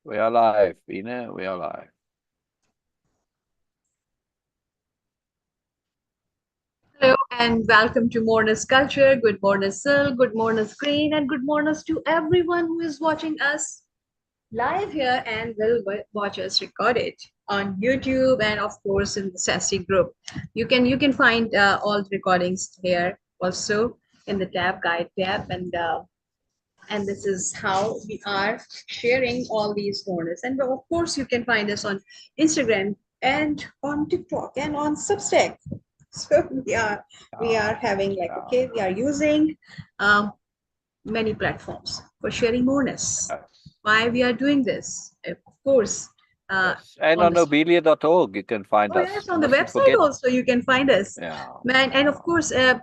We are live, Beena. We are live. Hello and welcome to Moreness-Culture. Good morning, Syl. Good morning, Screen, and good morning to everyone who is watching us live here and will watch us recorded on YouTube and of course in the SASI Group. You can find all the recordings here also in the guide tab, and this is how we are sharing all these corners. And of course, you can find us on Instagram and on TikTok and on Substack. So we are having like, okay, we are using um, many platforms for sharing moreness. Why we are doing this? Of course, Yes. And on on the Nobelia.org, you can find Oh, us. yes, You on the mustn't website forget. also you can find us. Yeah. Man, and of course, I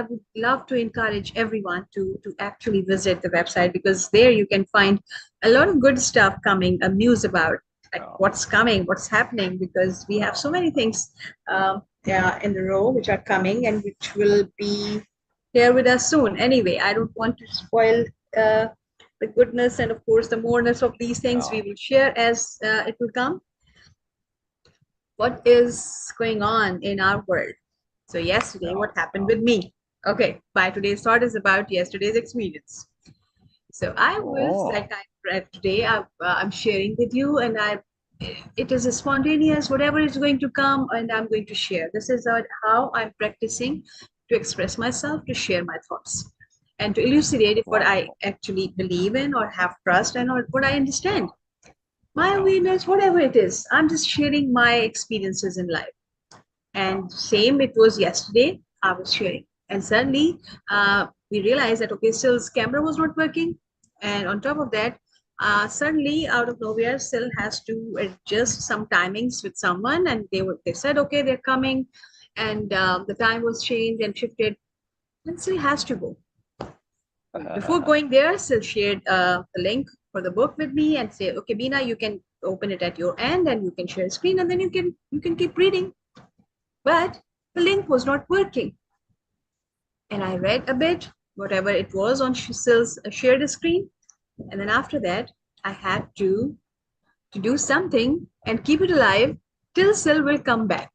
would love to encourage everyone to actually visit the website, because there you can find a lot of good stuff coming, news about like what's coming, what's happening, because we have so many things yeah, in the row which are coming and which will be here with us soon. Anyway, I don't want to spoil the goodness and of course the moreness of these things. We will share as it will come. What is going on in our world? So yesterday, what happened with me? Okay, by today's thought is about yesterday's experience. So I was like, I read today, I'm sharing with you, and it is a spontaneous, whatever is going to come, and I'm going to share. This is how I'm practicing to express myself, to share my thoughts, and to elucidate if what I actually believe in or have trust and or what I understand. My awareness, whatever it is, I'm just sharing my experiences in life. And same, it was yesterday, I was sharing. And suddenly we realized that, okay, Syl's camera was not working. And on top of that, suddenly out of nowhere, Syl has to adjust some timings with someone. And they said, okay, they're coming. And the time was changed and shifted. And Syl has to go. Before going there, Syl shared the link for the book with me and say, okay, Beena, you can open it at your end and you can share a screen and then you can keep reading. But the link was not working. And I read a bit, whatever it was on Syl's shared screen. And then after that, I had to do something and keep it alive till Syl will come back.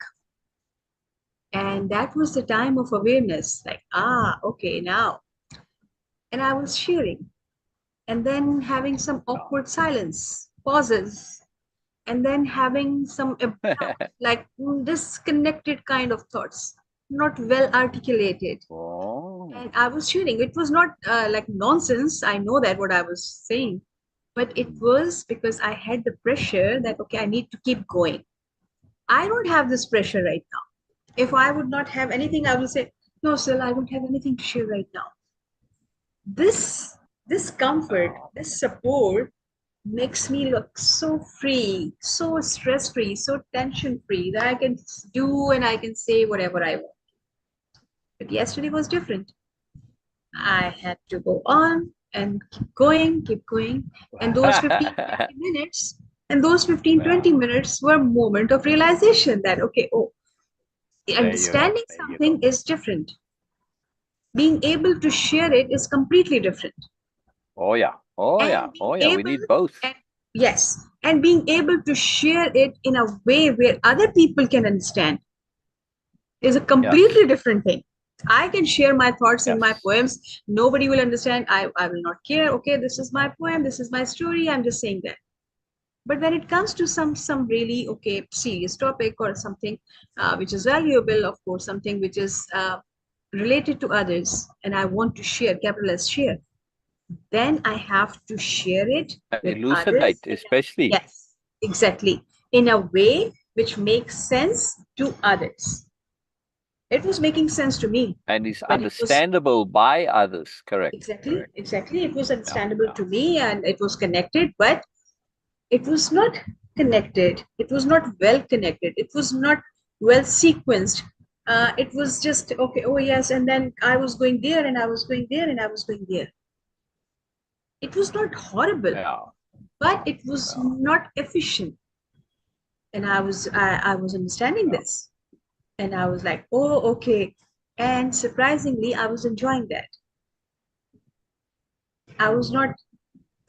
And that was the time of awareness, like, okay, now. And I was sharing and then having some awkward silence, pauses, and then having some like disconnected kind of thoughts, not well articulated. And I was sharing. It was not like nonsense. I know that what I was saying, but it was because I had the pressure that, okay, I need to keep going. I don't have this pressure right now. If I would not have anything, I will say, no, Syl, I don't have anything to share right now. This comfort, this support makes me look so free, so stress free, so tension free that I can do and I can say whatever I want. But yesterday was different. I had to go on and keep going. And those 15, 20 minutes, and those 15, 20 minutes were a moment of realization that, okay, oh, understanding something is different. Being able to share it is completely different. Oh yeah. We need both. Yes. And being able to share it in a way where other people can understand is a completely different thing. I can share my thoughts in my poems. Nobody will understand. I will not care. Okay, this is my poem. This is my story. I'm just saying that. But when it comes to some really, okay, serious topic or something which is valuable, of course, something which is related to others, and I want to share, capital S, share, then I have to share it with others. Especially. Yes, exactly. In a way which makes sense to others. It was making sense to me. And is understandable by others, correct? Exactly. It was understandable to me and it was connected, but it was not connected. It was not well connected. It was not well sequenced. It was just, okay, oh yes, and then I was going there and I was going there and I was going there. It was not horrible, but it was not efficient. And I was understanding this. And I was like, oh, okay. And surprisingly, I was enjoying that. I was not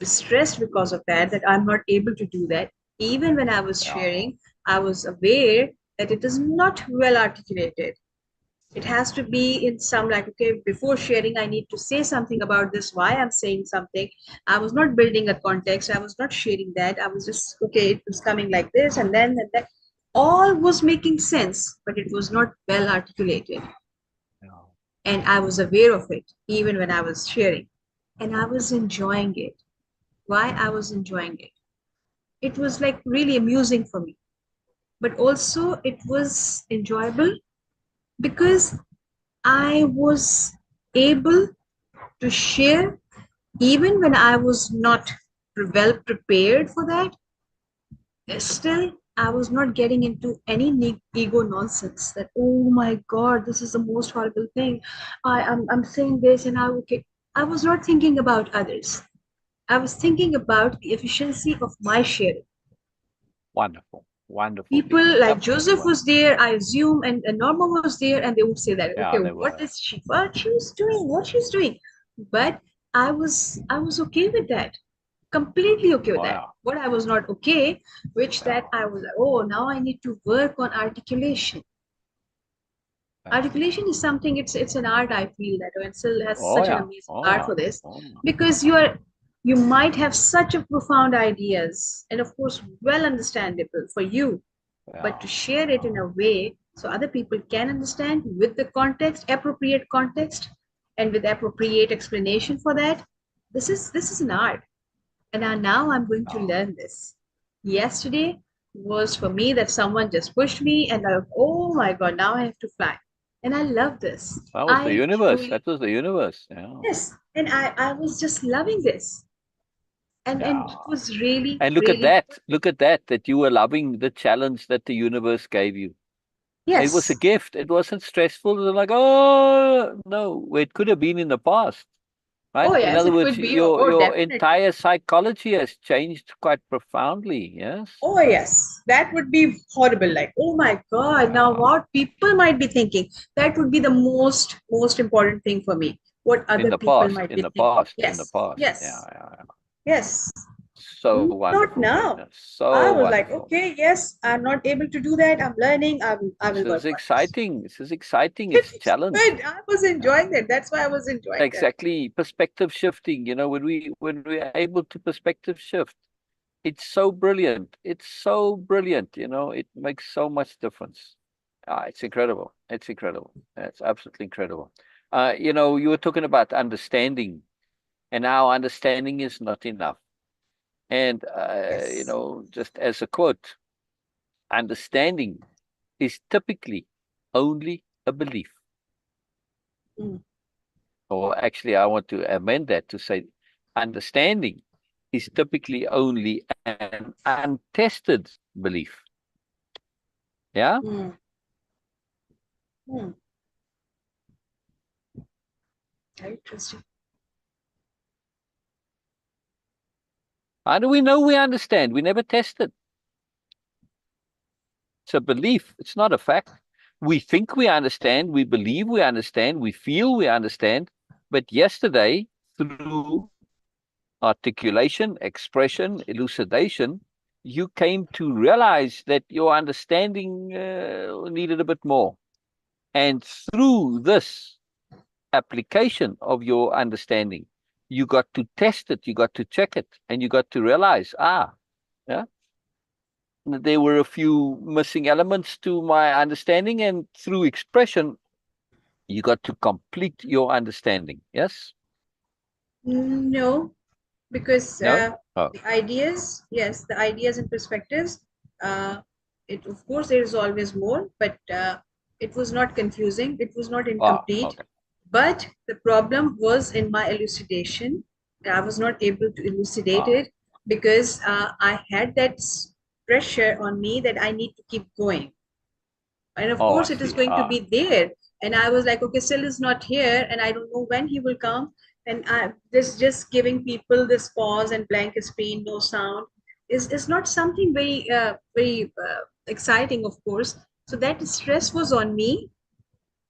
stressed because of that I'm not able to do that. Even when I was Yeah. sharing, I was aware that it is not well articulated. It has to be in some, like, okay, before sharing, I need to say something about this, why I'm saying something. I was not building a context. I was not sharing that. I was just, okay, it was coming like this, and then and that. All was making sense, but it was not well articulated. Yeah. And I was aware of it even when I was sharing. And I was enjoying it. Why I was enjoying it? It was like really amusing for me. But also it was enjoyable because I was able to share even when I was not well prepared for that. Still, I was not getting into any ego nonsense that, oh my God, this is the most horrible thing. I'm saying this and okay. I was not thinking about others. I was thinking about the efficiency of my sharing. Wonderful. Wonderful, People Beena. like Absolutely Joseph was wonderful. there, I assume, and Norma was there, and they would say that, okay, Yeah, they what were. is she, what she's doing, what she's doing. But I was okay with that, completely okay with Oh, that. yeah. What I was not okay, which Yeah. that I was like, oh, now I need to work on articulation. Yeah. Articulation is something, it's an art, I feel that, and Syl has Oh, such an yeah. amazing Oh, art yeah. for this, Oh, yeah. because you might have such a profound ideas, and of course well understandable for you, but Yeah. to share it in a way so other people can understand with the context, appropriate context, and with appropriate explanation for that. This is an art, and now I'm going to Yeah. learn this. Yesterday was for me that someone just pushed me, and I, oh my God, now I have to fly, and I love this. That was the I universe. truly, That was the universe. Yeah. yes, and I was just loving this, and it Yeah. was really And look at really that. Look at that, that you were loving the challenge that the universe gave you. It was a yes. gift. It wasn't stressful. It was like, oh, no, it could have been in the past, right? Oh In yes, other it words, could be. Oh, oh, your definitely. entire psychology has changed quite profoundly. Yes. Oh, yes, that would be horrible. Like, oh my God, now Yeah. what people might be thinking. That would be the most important thing for me. What In other the people past, might in be the thinking. past, in the Yes, past. Yeah, yes, yeah, yeah. yes. So Not wonderful, now. Beena. So I was like, wonderful. okay, yes, I'm not able to do that. I'm learning. I will This work is on this. exciting. This is exciting. It It's a is challenge. good. I was Yeah. enjoying that. That's why I was enjoying that. Exactly. Perspective shifting. When we're able to perspective shift, it's so brilliant. It's so brilliant. It makes so much difference. It's incredible. It's incredible. It's absolutely incredible. You were talking about understanding, and our understanding is not enough. And Yes. just as a quote, understanding is typically only a belief. Mm, Or actually, I want to amend that to say understanding is typically only an untested belief. Yeah? mm, mm. Very interesting. How do we know we understand? We never tested. It's a belief. It's not a fact. We think we understand. We believe we understand. We feel we understand. But yesterday, through articulation, expression, elucidation, you came to realize that your understanding needed a bit more. And through this application of your understanding, you got to test it, you got to check it, and you got to realize, yeah, there were a few missing elements to my understanding, and through expression, you got to complete your understanding. Yes? No, because No? Oh, the ideas, yes, the ideas and perspectives, uh, it, of course there is always more, but it was not confusing, it was not incomplete. okay. But the problem was in my elucidation. I was not able to elucidate Ah, it because I had that pressure on me that I need to keep going, and of oh, I course it is see. going to be there. And I was like, okay, Syl is not here and I don't know when he will come. And this just giving people this pause and blank screen, no sound, is not something very exciting, of course. So that stress was on me,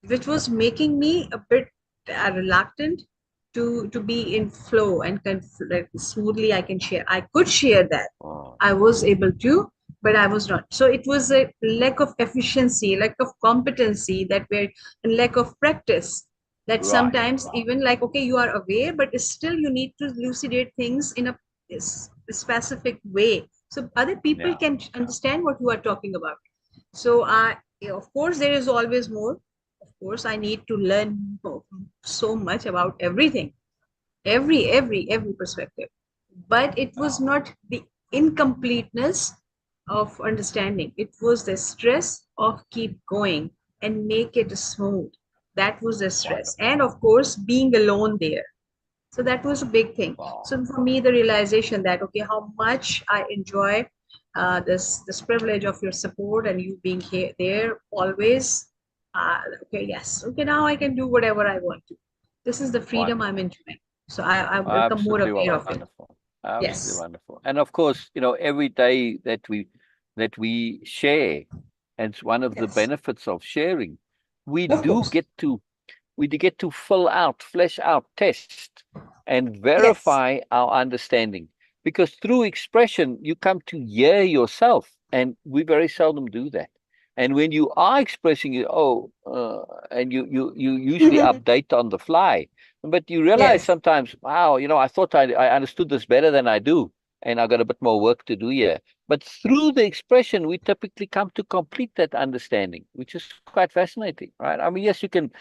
which was making me a bit reluctant to be in flow and like, smoothly I can share. I could share that. Oh, I was able to, but I was not. So it was a lack of efficiency, lack of competency, that were and lack of practice. That right. sometimes even like, okay, you are aware, but still you need to elucidate things in a specific way, so other people Yeah. can understand what you are talking about. So of course, there is always more. Of course, I need to learn so much about everything, every perspective. But it was Oh, not the incompleteness of understanding. It was the stress of keep going and make it smooth. That was the stress. wonderful. And of course, being alone there. So that was a big thing. Wow. So for me, the realization that, okay, how much I enjoy this privilege of your support and you being here there always. Okay, yes, okay, now I can do whatever I want to. This is the freedom I'm Wonderful. enjoying. So I will become more Absolutely aware of it. wonderful. Absolutely Yes, wonderful. And of course, every day that we share, and it's one of the yes, benefits of sharing, we of do course. get to flesh out, test, and Yes, verify our understanding. Because through expression, you come to hear yourself, and we very seldom do that. And when you are expressing it, and you usually update on the fly, but you realize yes, sometimes, wow, I thought I understood this better than I do, and I got a bit more work to do here. But through the expression, we typically come to complete that understanding, which is quite fascinating, right? I mean, yes, you can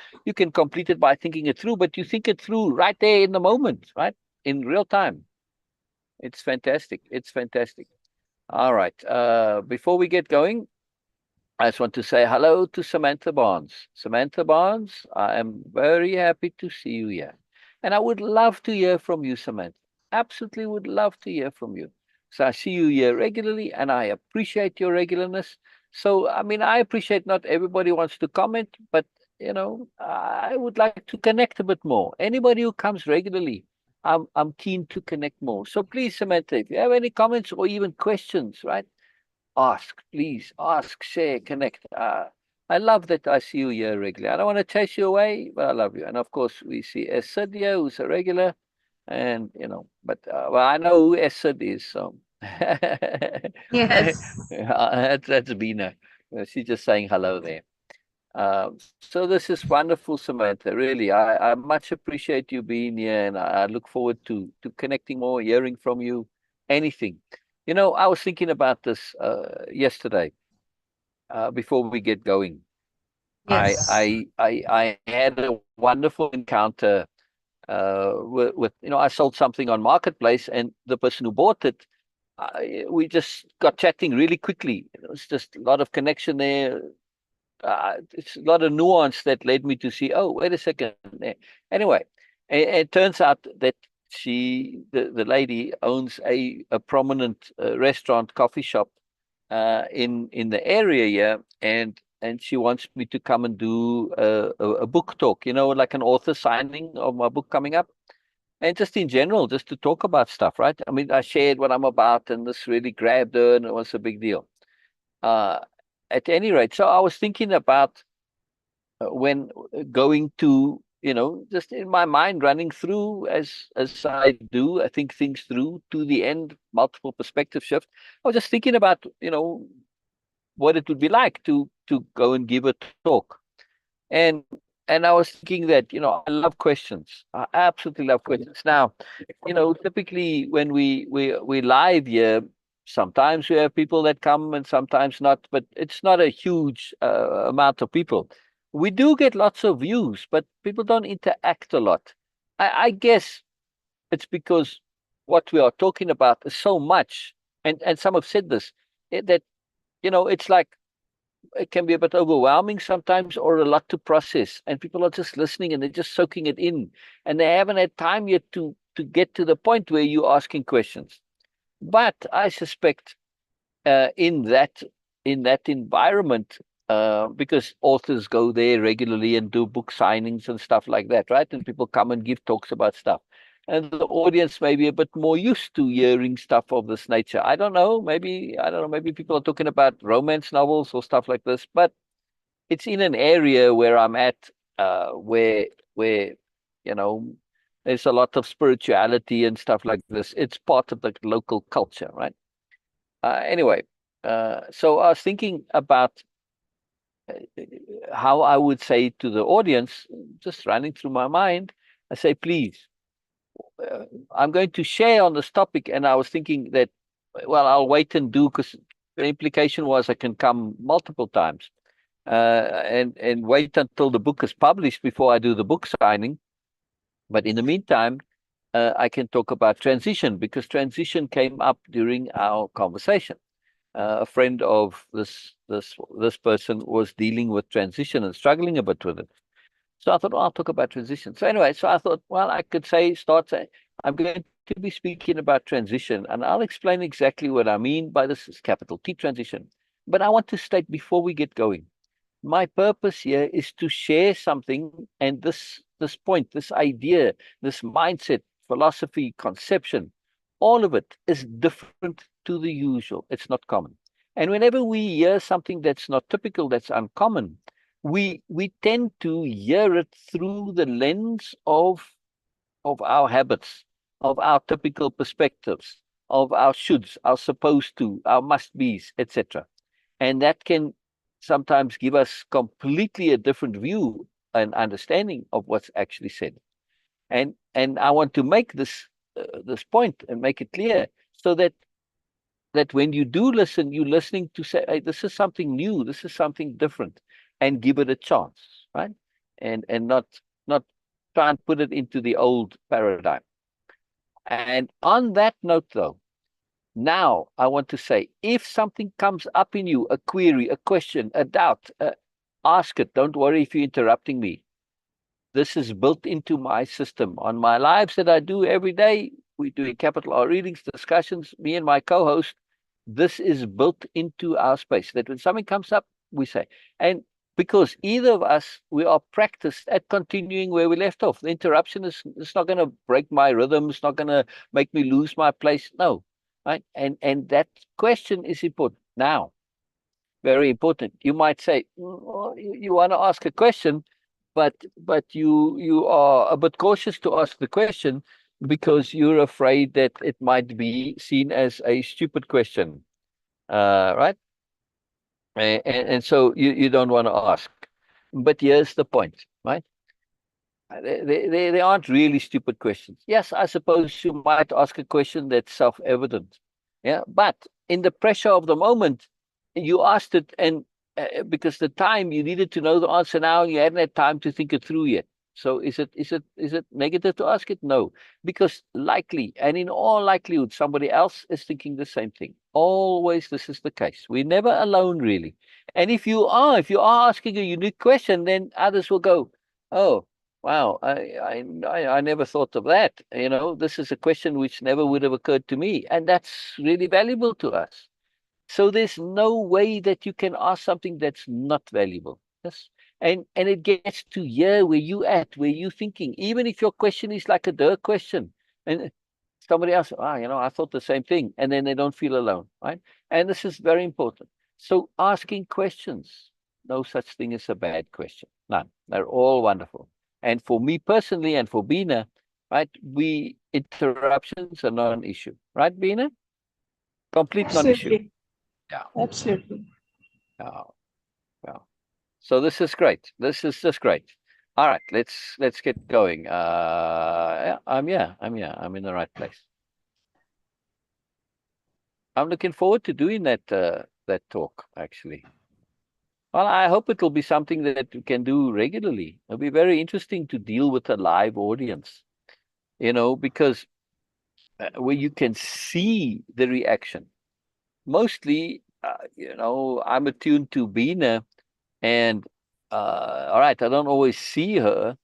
complete it by thinking it through, but you think it through right there in the moment, right? In real time. It's fantastic. It's fantastic. All right. Before we get going, I just want to say hello to Samantha Barnes. Samantha Barnes, I am very happy to see you here. And I would love to hear from you, Samantha. Absolutely would love to hear from you. So I see you here regularly and I appreciate your regularness. So, I mean, I appreciate not everybody wants to comment, but, I would like to connect a bit more. Anybody who comes regularly, I'm keen to connect more. So please, Samantha, if you have any comments or even questions, right? Ask, please, ask, share, connect. I love that I see you here regularly. I don't want to chase you away, but I love you. And of course, we see Sid here, who's a regular, and but well, I know who Sid is, so yes, that's Beena. She's just saying hello there. So this is wonderful, Samantha. Really, I much appreciate you being here, and I look forward to connecting more, hearing from you, anything. I was thinking about this yesterday, before we get going. I yes, I I had a wonderful encounter with I sold something on Marketplace, and the person who bought it, we just got chatting really quickly. It was just a lot of connection there. It's a lot of nuance that led me to see, oh, wait a second. Anyway, it turns out that the lady owns a prominent restaurant, coffee shop in the area here, and she wants me to come and do a book talk, like an author signing of my book coming up. And just in general, just to talk about stuff, right? I mean, I shared what I'm about, and this really grabbed her, and it was a big deal. Uh, at any rate, so I was thinking about when going to, just in my mind running through as I do, I think things through to the end, multiple perspective shift. I was just thinking about, what it would be like to go and give a talk. And and I was thinking that, I love questions. I absolutely love questions. Now, typically when we live here, sometimes we have people that come and sometimes not, but it's not a huge amount of people. We do get lots of views, but people don't interact a lot. I guess it's because what we are talking about is so much, and some have said this, that it's like it can be a bit overwhelming sometimes, or a lot to process, and people are just listening and they're just soaking it in, and they haven't had time yet to get to the point where you're asking questions. But I suspect in that environment, because authors go there regularly and do book signings and stuff like that, right? And people come and give talks about stuff. And the audience may be a bit more used to hearing stuff of this nature. I don't know. Maybe people are talking about romance novels or stuff like this. But it's in an area where I'm at, where you know There's a lot of spirituality and stuff like this. It's part of the local culture, right? Anyway, so I was thinking about how I would say to the audience, just running through my mind, I say, please, I'm going to share on this topic. And I was thinking that, well, I'll wait and do, because the implication was I can come multiple times and wait until the book is published before I do the book signing. But in the meantime, I can talk about transition, because transition came up during our conversation. A friend of this person was dealing with transition and struggling a bit with it. So I thought, I'll talk about transition. So anyway, so I thought, well, I could start saying, I'm going to be speaking about transition, and I'll explain exactly what I mean by this is capital T transition. But I want to state before we get going, my purpose here is to share something, and this point, this idea, this mindset, philosophy, conception, all of it is different to the usual. It's not common. And whenever we hear something that's not typical, that's uncommon, we tend to hear it through the lens of our habits, of our typical perspectives, of our shoulds, our supposed to, our must be's, etc. And that can sometimes give us completely a different view and understanding of what's actually said. And I want to make this point and make it clear, so that when you do listen, you're listening to say, hey, this is something new, this is something different, and give it a chance, right? And not try and put it into the old paradigm. And on that note, though, now I want to say, if something comes up in you, a query, a question, a doubt, ask it. Don't worry if you're interrupting me. This is built into my system. On my lives that I do every day, we're doing capital R readings, discussions, me and my co-host. This is built into our space, that when something comes up, we say. And because either of us, we are practiced at continuing where we left off. The interruption is not going to break my rhythm. It's not going to make me lose my place. No, right? And that question is important. Now, very important. You might say, you want to ask a question, but you are a bit cautious to ask the question because you're afraid that it might be seen as a stupid question, right? And so you don't want to ask. But here's the point, right? They aren't really stupid questions. Yes, I suppose you might ask a question that's self-evident. Yeah, but in the pressure of the moment, you asked it, and because the time you needed to know the answer now, you hadn't had time to think it through yet. So is it negative to ask it? No, because likely, and in all likelihood, somebody else is thinking the same thing. Always, this is the case. We're never alone, really. And if you are asking a unique question, then others will go, oh, wow, I never thought of that. You know, this is a question which never would have occurred to me, and that's really valuable to us. So there's no way that you can ask something that's not valuable. Yes. And it gets to here where you at, where you thinking, even if your question is like a dirt question, and somebody else, I thought the same thing, and then they don't feel alone, right? And this is very important. So asking questions, no such thing as a bad question. None. They're all wonderful. And for me personally, and for Beena, right, interruptions are not an issue, right, Beena? Complete non-issue. Absolutely. Yeah. Absolutely. Oh, well. So this is great. This is just great. All right, let's get going. Yeah, I'm in the right place. I'm looking forward to doing that talk, actually. Well, I hope it will be something that we can do regularly. It'll be very interesting to deal with a live audience, because where you can see the reaction. Mostly, I'm attuned to Beena, and all right, I don't always see her,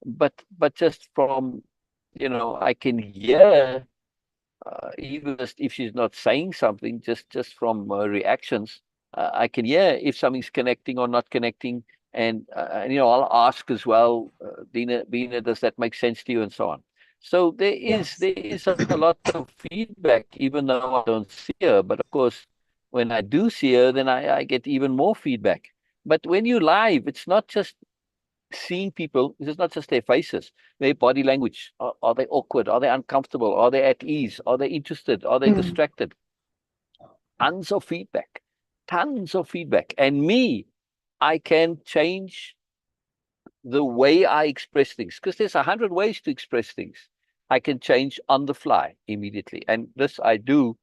but just from, I can hear, even if she's not saying something, just from reactions, I can hear if something's connecting or not connecting, and I'll ask as well, Beena, does that make sense to you, and so on. So there is a lot of feedback, even though I don't see her. But of course, when I do see her, then I get even more feedback. But when you live, it's not just seeing people, this is not just their faces, their body language. Are they awkward? Are they uncomfortable? Are they at ease? Are they interested? Are they distracted? Tons of feedback, tons of feedback. And me, I can change the way I express things, because there's 100 ways to express things. I can change on the fly immediately. And this I do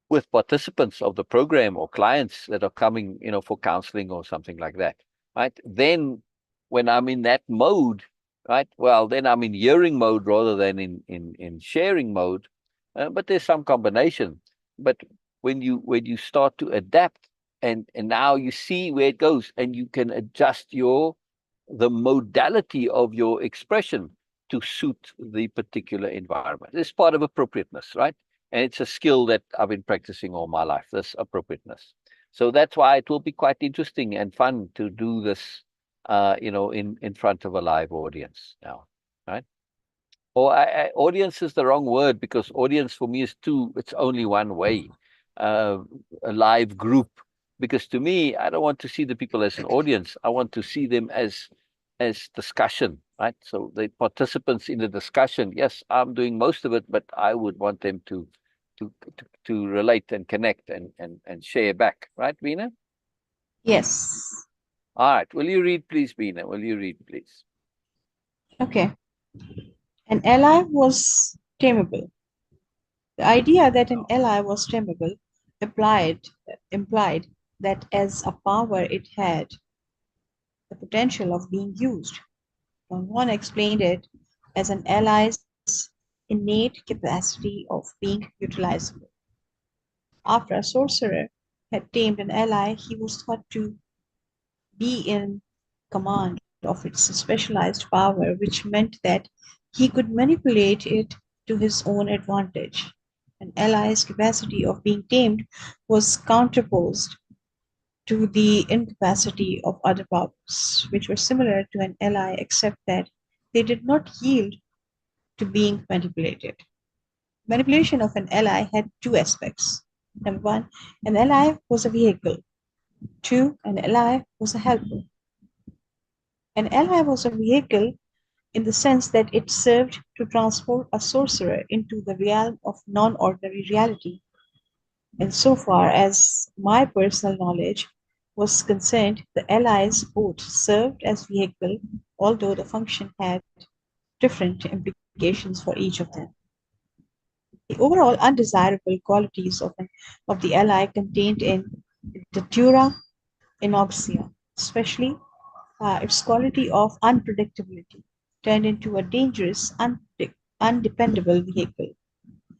with participants of the program or clients that are coming, for counseling or something like that, right? Then when I'm in that mode, right, well, then I'm in hearing mode rather than in sharing mode. But there's some combination. But when you start to adapt, and now you see where it goes, and you can adjust the modality of your expression to suit the particular environment. It's part of appropriateness, right? And it's a skill that I've been practicing all my life, this appropriateness. So that's why it will be quite interesting and fun to do this, in front of a live audience now, right? Or audience is the wrong word, because audience for me is it's only one way, a live group. Because to me, I don't want to see the people as an audience. I want to see them as discussion, right? So the participants in the discussion, yes, I'm doing most of it, but I would want them to relate and connect and share back, right, Beena? Yes. All right. Will you read, please, Beena? Will you read, please? Okay. An ally was tameable. The idea that an ally was tameable implied that as a power it had the potential of being used. Don Juan explained it as an ally's innate capacity of being utilizable. After a sorcerer had tamed an ally, he was thought to be in command of its specialized power, which meant that he could manipulate it to his own advantage. An ally's capacity of being tamed was counterposed to the incapacity of other powers, which were similar to an ally except that they did not yield to being manipulated. Manipulation of an ally had two aspects. Number one, an ally was a vehicle. Two, an ally was a helper. An ally was a vehicle in the sense that it served to transport a sorcerer into the realm of non ordinary reality. And so far as my personal knowledge was concerned, the allies both served as vehicle, although the function had different implications for each of them. The overall undesirable qualities of the ally contained in Datura Inoxia, especially its quality of unpredictability, turned into a dangerous, undependable vehicle.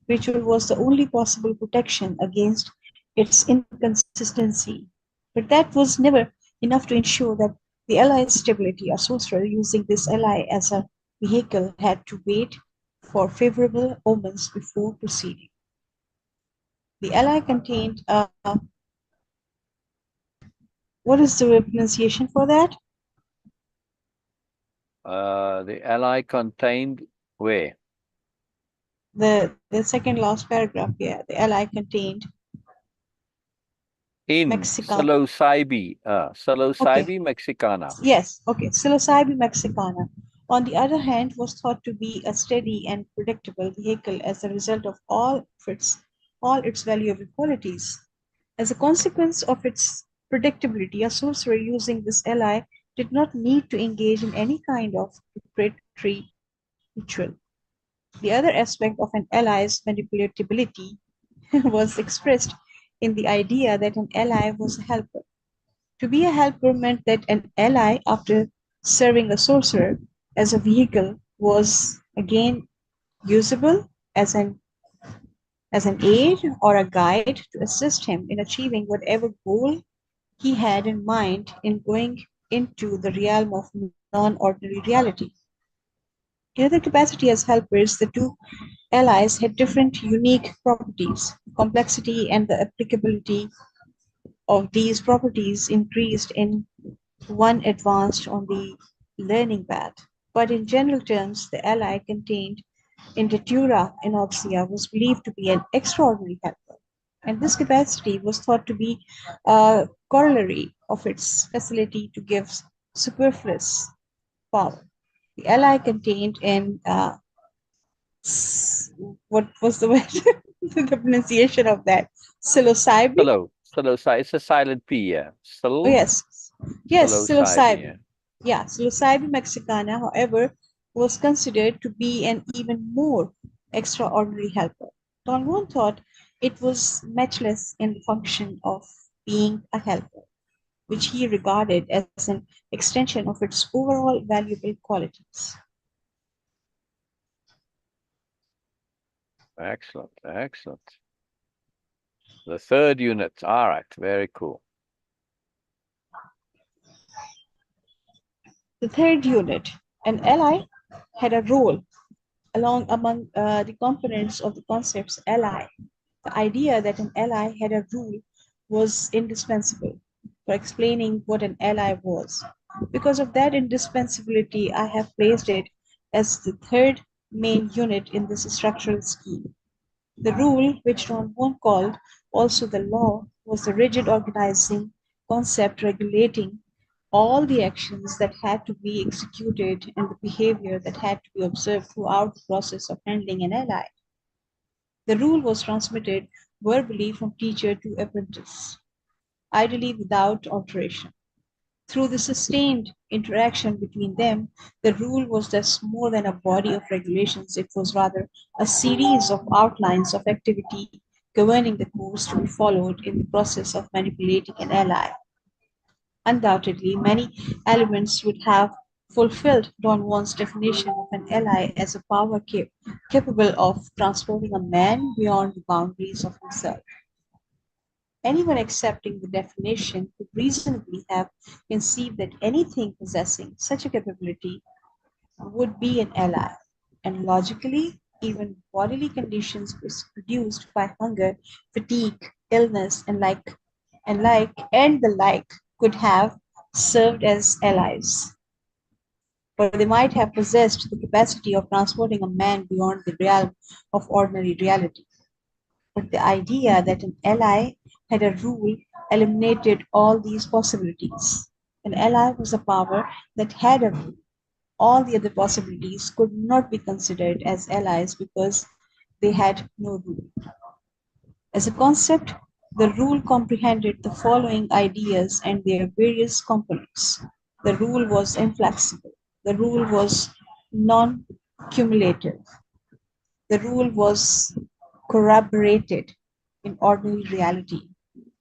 Ritual was the only possible protection against its inconsistency, but that was never enough to ensure that the ally's stability. A sorcerer using this ally as a vehicle had to wait for favorable omens before proceeding. The ally contained what is the pronunciation for that? The ally contained where? The second last paragraph here. The ally contained In Mexicana. psilocybe Okay. mexicana. Yes. Okay. Psilocybe mexicana, on the other hand, was thought to be a steady and predictable vehicle as a result of all its valuable qualities. As a consequence of its predictability, a sorcerer using this ally did not need to engage in any kind of preparatory ritual. The other aspect of an ally's manipulatability was expressed in the idea that an ally was a helper. To be a helper meant that an ally, after serving a sorcerer as a vehicle, was again usable as an aid or a guide to assist him in achieving whatever goal he had in mind in going into the realm of non-ordinary reality. In their capacity as helpers, the two allies had different unique properties. Complexity and the applicability of these properties increased in one advanced on the learning path. But in general terms, the ally contained in Datura Inoxia was believed to be an extraordinary helper. And this capacity was thought to be a corollary of its facility to give superfluous power. The Li contained in what was the word? The pronunciation of that? Psilocybin? Psilocybe. It's a silent P, yeah. Oh, yes. Yes, Psilocybe, yeah. psilocybin. Yeah, psilocybin mexicana, however, was considered to be an even more extraordinary helper. Don Juan thought it was matchless in the function of being a helper, which he regarded as an extension of its overall valuable qualities. Excellent, excellent. The third unit. All right, very cool. The third unit, an ally, had a role among the components of the concepts ally. The idea that an ally had a rule was indispensable for explaining what an ally was. Because of that indispensability, I have placed it as the third main unit in this structural scheme. The rule, which Don Juan called also the law, was the rigid organizing concept regulating all the actions that had to be executed and the behavior that had to be observed throughout the process of handling an ally. The rule was transmitted verbally from teacher to apprentice, ideally without alteration. Through the sustained interaction between them, the rule was thus more than a body of regulations, it was rather a series of outlines of activity governing the course to be followed in the process of manipulating an ally. Undoubtedly, many elements would have fulfilled Don Juan's definition of an ally as a power capable of transporting a man beyond the boundaries of himself. Anyone accepting the definition could reasonably have conceived that anything possessing such a capability would be an ally, and logically, even bodily conditions produced by hunger, fatigue, illness, and the like could have served as allies. For they might have possessed the capacity of transporting a man beyond the realm of ordinary reality. But the idea that an ally had a rule eliminated all these possibilities. An ally was a power that had a rule. All the other possibilities could not be considered as allies because they had no rule. As a concept, the rule comprehended the following ideas and their various components. The rule was inflexible. The rule was non cumulative. The rule was corroborated in ordinary reality.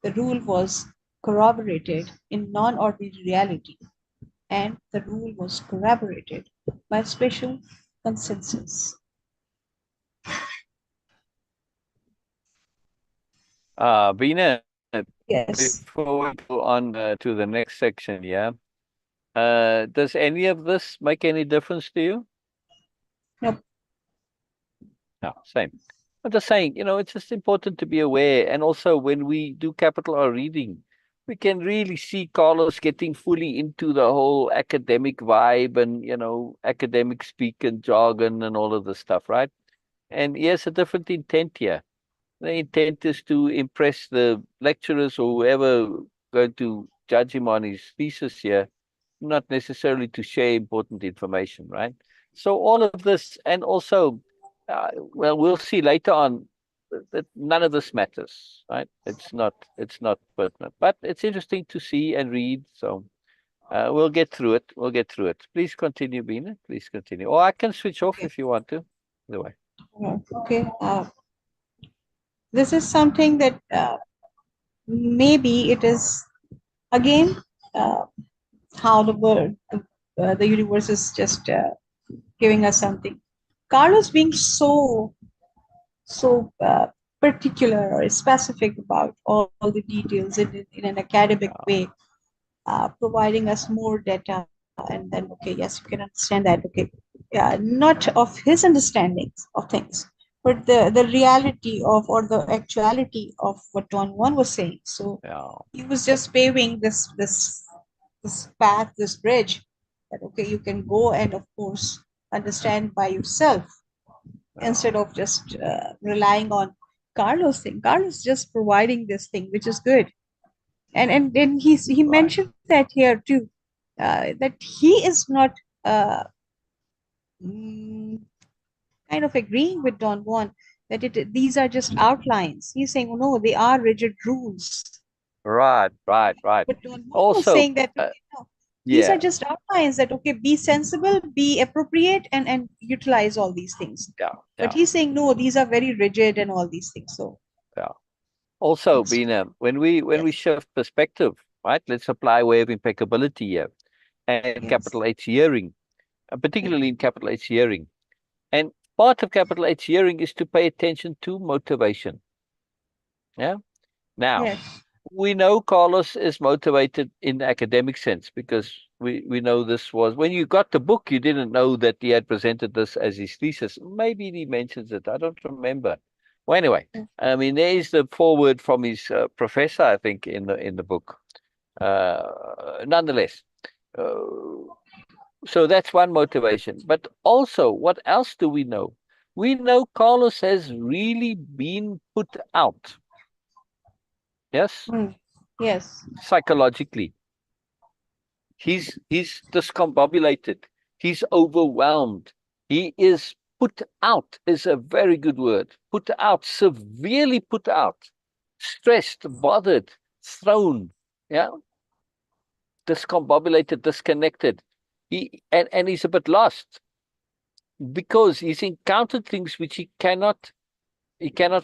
The rule was corroborated in non ordinary reality. And the rule was corroborated by special consensus. Beena, Yes. before we go on to the next section, yeah. Does any of this make any difference to you? Nope. No, same. I'm just saying, it's just important to be aware. And also when we do capital R reading, we can really see Carlos getting fully into the whole academic vibe and, academic speak and jargon and all of this stuff, right? And he has a different intent here. The intent is to impress the lecturers or whoever going to judge him on his thesis here, not necessarily to share important information, right? So all of this, and also, well, we'll see later on that none of this matters, right? It's not pertinent, but it's interesting to see and read. So we'll get through it. We'll get through it. Please continue, Beena. Please continue. Or I can switch off Okay. if you want to. Either way. Okay. This is something that maybe it is again uh, how the world, the universe is just giving us something. Carlos being so particular or specific about all the details in an academic way, providing us more data, and then okay, yes, you can understand that. Okay, yeah, not of his understandings of things, but the reality of or the actuality of what Don Juan was saying. So he was just paving this path, this bridge, that okay, you can go and of course understand by yourself instead of just relying on Carlos thing. Carlos just providing this thing, which is good. And then he Right. mentioned that here too. that he is not uh, mm, kind of agreeing with Don Juan that these are just outlines. He's saying, oh, no, they are rigid rules. Right, right, right. But Don Juan was Also, saying that, okay, no, these are yeah, just outlines that, okay, be sensible, be appropriate, and utilize all these things. yeah, But yeah, he's saying, no, these are very rigid and all these things. So, yeah. Also, yes, Beena, when we yes, shift perspective, right? Let's apply way of impeccability here and yes, capital H hearing, particularly in capital H hearing. And part of capital H hearing is to pay attention to motivation. Yeah. Now, yes, we know Carlos is motivated in the academic sense because we know this was when you got the book, you didn't know that he had presented this as his thesis. Maybe he mentions it. I don't remember. Well, anyway, yes, I mean, there is the foreword from his professor, I think, in the book. Nonetheless, uh, so that's one motivation. But also, what else do we know? We know Carlos has really been put out. Yes, mm, yes, psychologically. He's discombobulated. He's overwhelmed. He is put out is a very good word. Put out, severely put out, stressed, bothered, thrown, yeah, discombobulated, disconnected. And he's a bit lost because he's encountered things which he cannot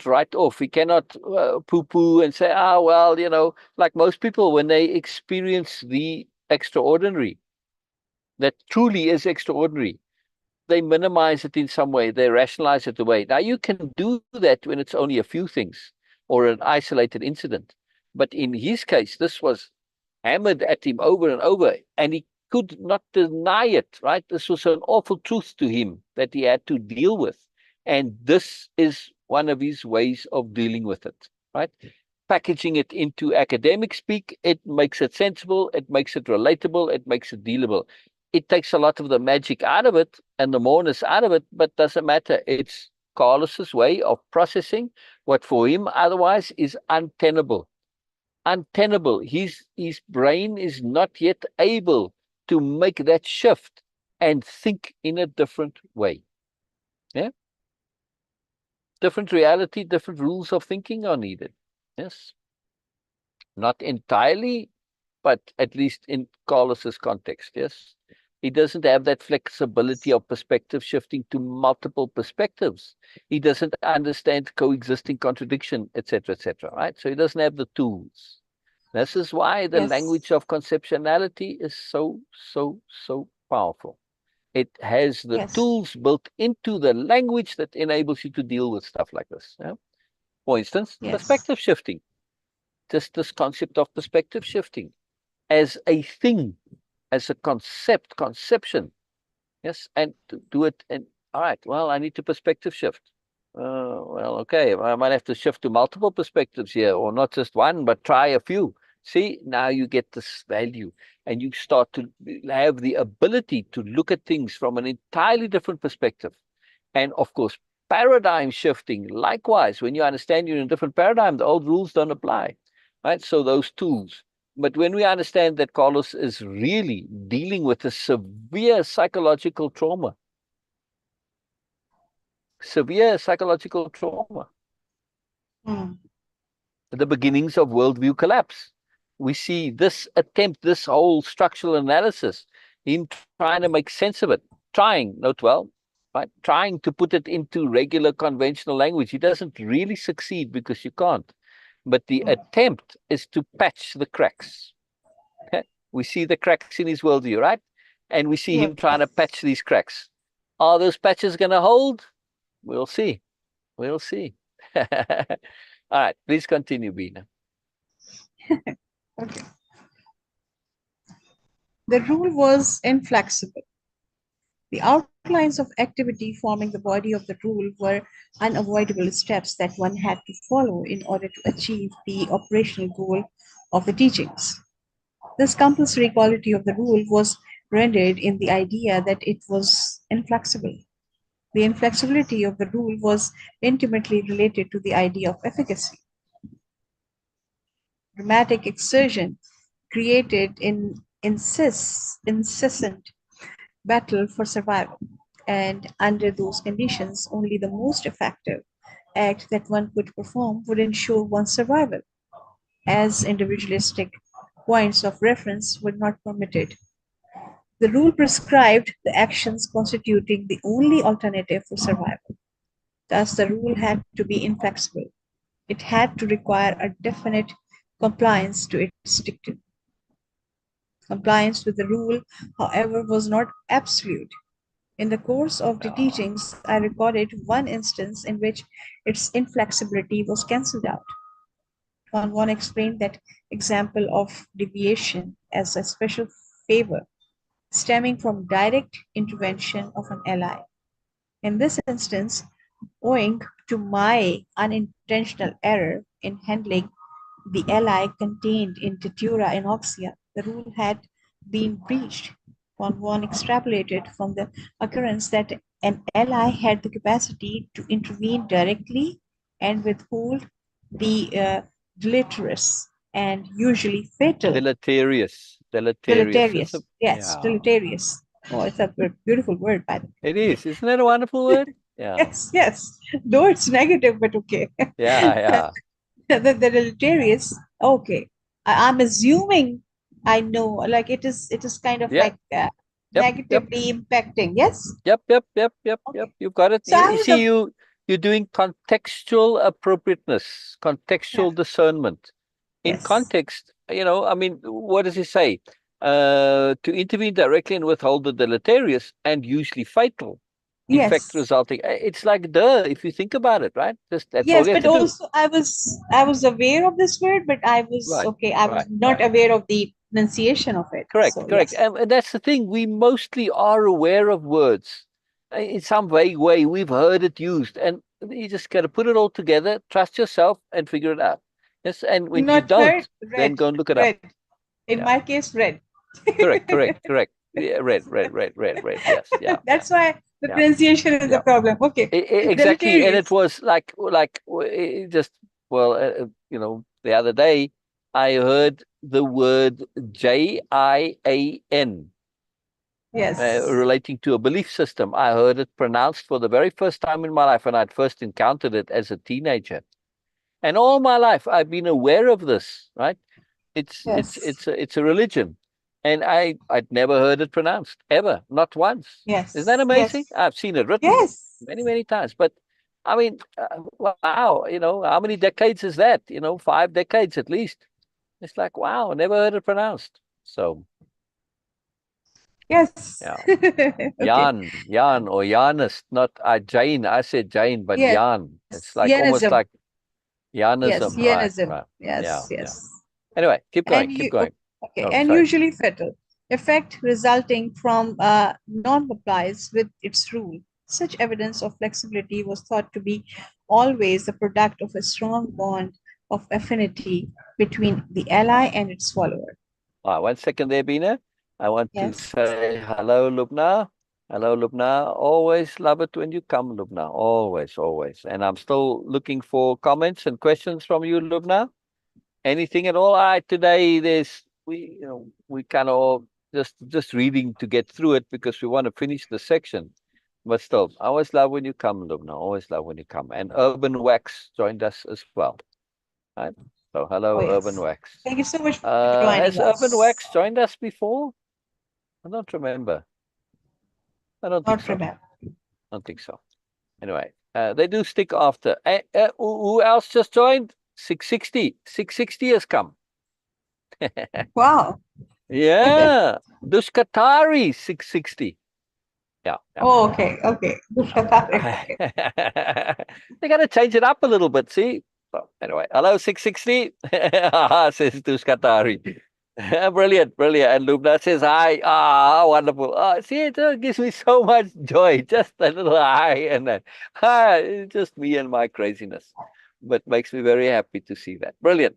write off. He cannot poo-poo and say, ah, well, like most people, when they experience the extraordinary, that truly is extraordinary, they minimize it in some way. They rationalize it away. Now, you can do that when it's only a few things or an isolated incident. But in his case, this was hammered at him over and over, and he could not deny it, right? This was an awful truth to him that he had to deal with. And this is one of his ways of dealing with it, right? Packaging it into academic speak, it makes it sensible, it makes it relatable, it makes it dealable. It takes a lot of the magic out of it and the moreness out of it, but doesn't matter. It's Carlos's way of processing what for him otherwise is untenable. Untenable. His brain is not yet able to make that shift and think in a different way. Yeah. Different reality, different rules of thinking are needed. Yes. Not entirely, but at least in Carlos's context, yes. He doesn't have that flexibility of perspective shifting to multiple perspectives. He doesn't understand coexisting contradiction, etc., right? So he doesn't have the tools. This is why the yes, language of conceptionality is so, so, so powerful. It has the yes, tools built into the language that enables you to deal with stuff like this. Yeah? For instance, yes, perspective shifting. Just this concept of perspective shifting as a thing, as a conception. Yes, and to do it. And all right, well, I need to perspective shift. Well, okay, I might have to shift to multiple perspectives here, or not just one, but try a few. See, now you get this value, and you start to have the ability to look at things from an entirely different perspective. And of course, paradigm shifting. Likewise, when you understand you're in a different paradigm, the old rules don't apply, right? So those tools. But when we understand that Carlos is really dealing with a severe psychological trauma, mm, the beginnings of worldview collapse. We see this attempt, this whole structural analysis, him trying to make sense of it, trying, note well, right? Trying to put it into regular conventional language. He doesn't really succeed because you can't. But the mm, attempt is to patch the cracks. We see the cracks in his worldview, right? And we see him trying to yes. patch these cracks. Are those patches going to hold? We'll see. We'll see. All right, please continue, Beena. Okay. The rule was inflexible. The outlines of activity forming the body of the rule were unavoidable steps that one had to follow in order to achieve the operational goal of the teachings. This compulsory quality of the rule was rendered in the idea that it was inflexible. The inflexibility of the rule was intimately related to the idea of efficacy. Dramatic exertion created in incessant battle for survival. And under those conditions, only the most effective act that one could perform would ensure one's survival, as individualistic points of reference were not permitted. The rule prescribed the actions constituting the only alternative for survival. Thus, the rule had to be inflexible. It had to require a definite compliance to its dictum. Compliance with the rule, however, was not absolute. In the course of the teachings, I recorded one instance in which its inflexibility was cancelled out. Don Juan explained that example of deviation as a special favor stemming from direct intervention of an ally. In this instance, owing to my unintentional error in handling the ally contained in Datura Inoxia, the rule had been breached. One extrapolated from the occurrence that an ally had the capacity to intervene directly and withhold the deleterious and usually fatal. Deleterious. Deleterious. Yes, Yeah. deleterious. Oh, it's a beautiful word, by the way. It is. Isn't that a wonderful word? Yeah. Yes, yes. Though it's negative, but okay. Yeah. The deleterious. Okay. I'm assuming I know. Like it is kind of Yeah. like Yep. negatively impacting. Yes. Yep. Okay. You've got it. So I You was see, you're doing contextual appropriateness, contextual yeah, discernment. In yes, context, I mean, what does he say? To intervene directly and withhold the deleterious and usually fatal effect yes, resulting. It's like duh, if you think about it, right? Just that's all yes. you have But to do. also I was aware of this word, but I was Right. okay. I was not aware of the pronunciation of it. Correct, So correct. yes, And that's the thing. We mostly are aware of words in some vague way. We've heard it used, and you just got to put it all together, trust yourself, and figure it out. Yes, and when you not heard. don't, then Red, go and look it up. red. In Yeah, my case, red. correct. Yeah, red. Yes, yeah. That's why the Yeah, pronunciation is the yeah. problem. Okay. Exactly. And it Deleterious. was like it just well, the other day I heard the word JIAN. Yes. Relating to a belief system. I heard it pronounced for the very first time in my life, and I'd first encountered it as a teenager. And all my life, I've been aware of this. Right? Yes. It's a religion, and I'd never heard it pronounced ever, not once. Isn't that Yes. amazing? Yes. I've seen it written Yes. many times, but I mean, wow, how many decades is that? 5 decades at least. It's like, wow, never heard it pronounced. So, Yes. yeah. Okay. Jan or Janist, not Jain. I said Jain, but Yes. Jan. It's like almost Yanism. like Yes. Janism. Right, Yanism. right. Yes. Yeah. Yes. Anyway, And keep you going. okay, Oh, and sorry. usually fatal effect resulting from non-compliance with its rule. Such evidence of flexibility was thought to be always the product of a strong bond of affinity between the ally and its follower. 1 second there, Beena. I want to Yes. say hello, Lubna. Hello, Lubna. Always love it when you come, Lubna. Always. And I'm still looking for comments and questions from you, Lubna. Anything at all? Today we kind of just reading to get through it because we want to finish the section. But still, I always love when you come, Lubna. Always love when you come. And Urban Wax joined us as well. Right? So Oh, hello, Urban yes. Wax. Thank you so much for joining Has Urban us. Wax joined us before? I don't remember. I don't think Not so. remember. Don't think so. Anyway, they do stick after. Who else just joined? 660. 660 has come. Wow. Yeah. Dushkatari 660. Yeah. Oh, okay. Okay. Okay. They got to change it up a little bit, see? So, anyway, hello 660. Says Dushkatari. Brilliant. And Lubna says hi. Wonderful. See, it gives me so much joy. Just a little hi and then it's just me and my craziness. But makes me very happy to see that. Brilliant.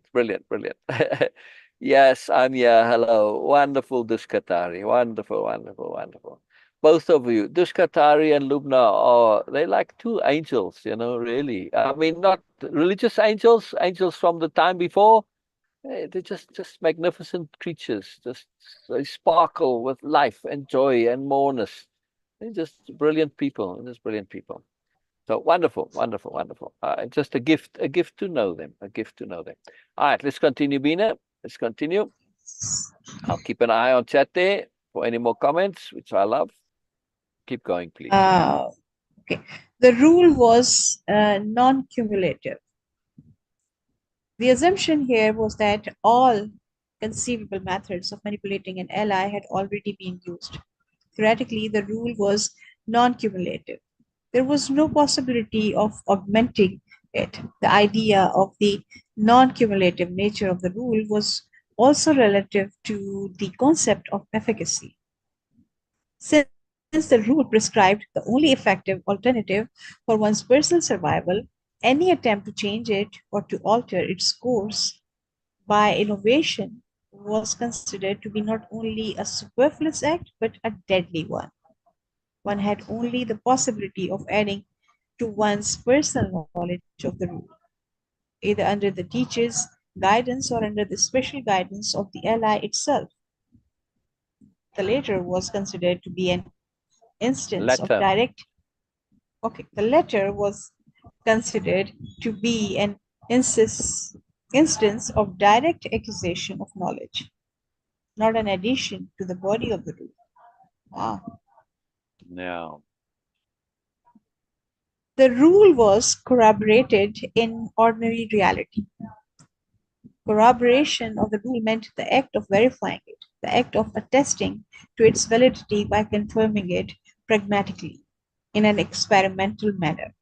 Yes, I'm here. Hello. Wonderful, Dushkatari. Wonderful. Both of you, Dushkatari and Lubna, they're like two angels, really. I mean, not religious angels, angels from the time before, They're just magnificent creatures. Just they sparkle with life and joy and moreness. They're just brilliant people. Just brilliant people. So wonderful, wonderful, wonderful. Just a gift to know them, a gift to know them. All right, let's continue, Beena. Let's continue. I'll keep an eye on chat there for any more comments, which I love. Keep going, please. Okay. The rule was non-cumulative. The assumption here was that all conceivable methods of manipulating an ally had already been used. Theoretically, the rule was non-cumulative. There was no possibility of augmenting it. The idea of the non-cumulative nature of the rule was also relative to the concept of efficacy. Since the rule prescribed the only effective alternative for one's personal survival, any attempt to change it or to alter its course by innovation was considered to be not only a superfluous act but a deadly one. One had only the possibility of adding to one's personal knowledge of the rule, either under the teacher's guidance or under the special guidance of the ally itself. The latter was considered to be an instance of direct. Okay, the latter was considered to be an instance of direct acquisition of knowledge, not an addition to the body of the rule. Wow. No. The rule was corroborated in ordinary reality. Corroboration of the rule meant the act of verifying it, the act of attesting to its validity by confirming it pragmatically in an experimental manner,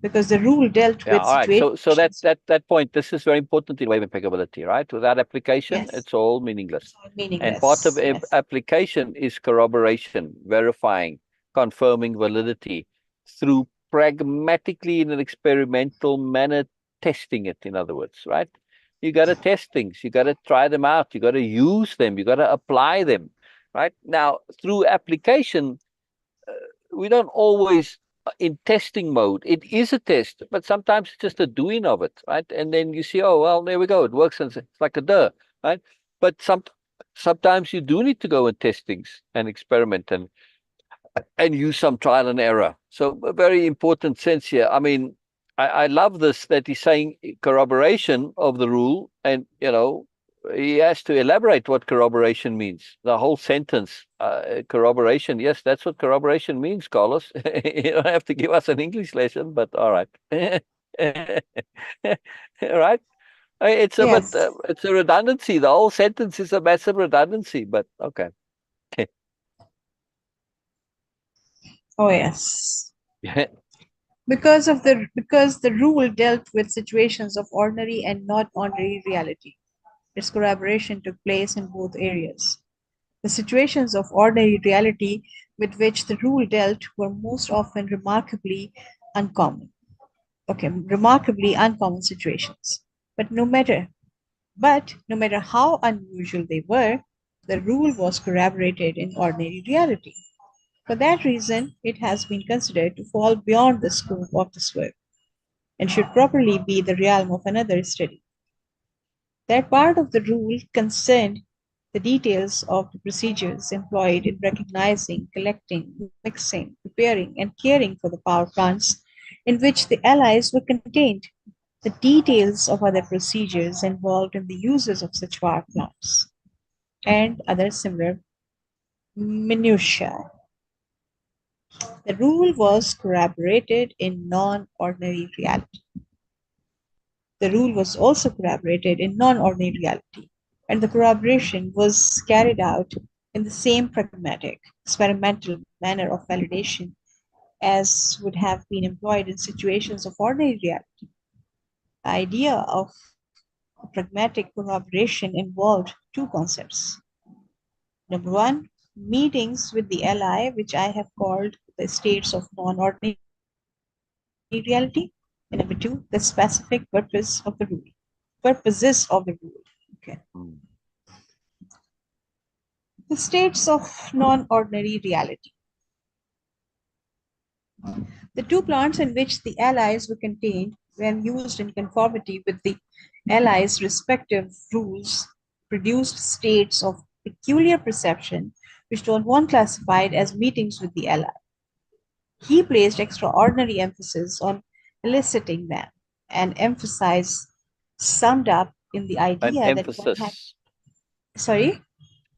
because the rule dealt with all right. situations. So that point, this is very important in Way-Of-Impeccability, right? Without application, Yes. it's all meaningless. Meaningless. And part of Yes. application is corroboration, verifying, confirming validity through pragmatically in an experimental manner, testing it, in other words, right? You got to test things. You got to try them out. You got to use them. You got to apply them, right? Now, through application, we don't always in testing mode. It is a test, but sometimes it's just a doing of it, right? And then you see, oh, well, there we go. It works. And it's like a duh, right? But sometimes you do need to go and test things and experiment and use some trial and error. So a very important sense here. I mean, I love this, that he's saying corroboration of the rule, and he has to elaborate what corroboration means. The whole sentence, corroboration. Yes, that's what corroboration means, Carlos. You don't have to give us an English lesson, but all right. Right? It's Yes. it's a redundancy. The whole sentence is a massive redundancy, but okay. Oh yes. Because the rule dealt with situations of ordinary and not ordinary reality. Its corroboration took place in both areas. The situations of ordinary reality with which the rule dealt were most often remarkably uncommon. Okay, remarkably uncommon situations. No matter how unusual they were, the rule was corroborated in ordinary reality. For that reason, it has been considered to fall beyond the scope of this work and should properly be the realm of another study. That part of the rule concerned the details of the procedures employed in recognizing, collecting, mixing, preparing, and caring for the power plants in which the allies were contained, the details of other procedures involved in the uses of such power plants, and other similar minutiae. The rule was corroborated in non-ordinary reality. The rule was also corroborated in non-ordinary reality, and the corroboration was carried out in the same pragmatic, experimental manner of validation as would have been employed in situations of ordinary reality. The idea of pragmatic corroboration involved two concepts. Number one, meetings with the ally, which I have called the states of non-ordinary reality. And number two, the specific purpose of the rule. Purposes of the rule. Okay. The states of non-ordinary reality. The two plants in which the allies were contained when used in conformity with the allies' respective rules, produced states of peculiar perception, which Don Juan classified as meetings with the ally. He placed extraordinary emphasis on eliciting them, an emphasis summed up in the An idea that one had, emphasis. sorry?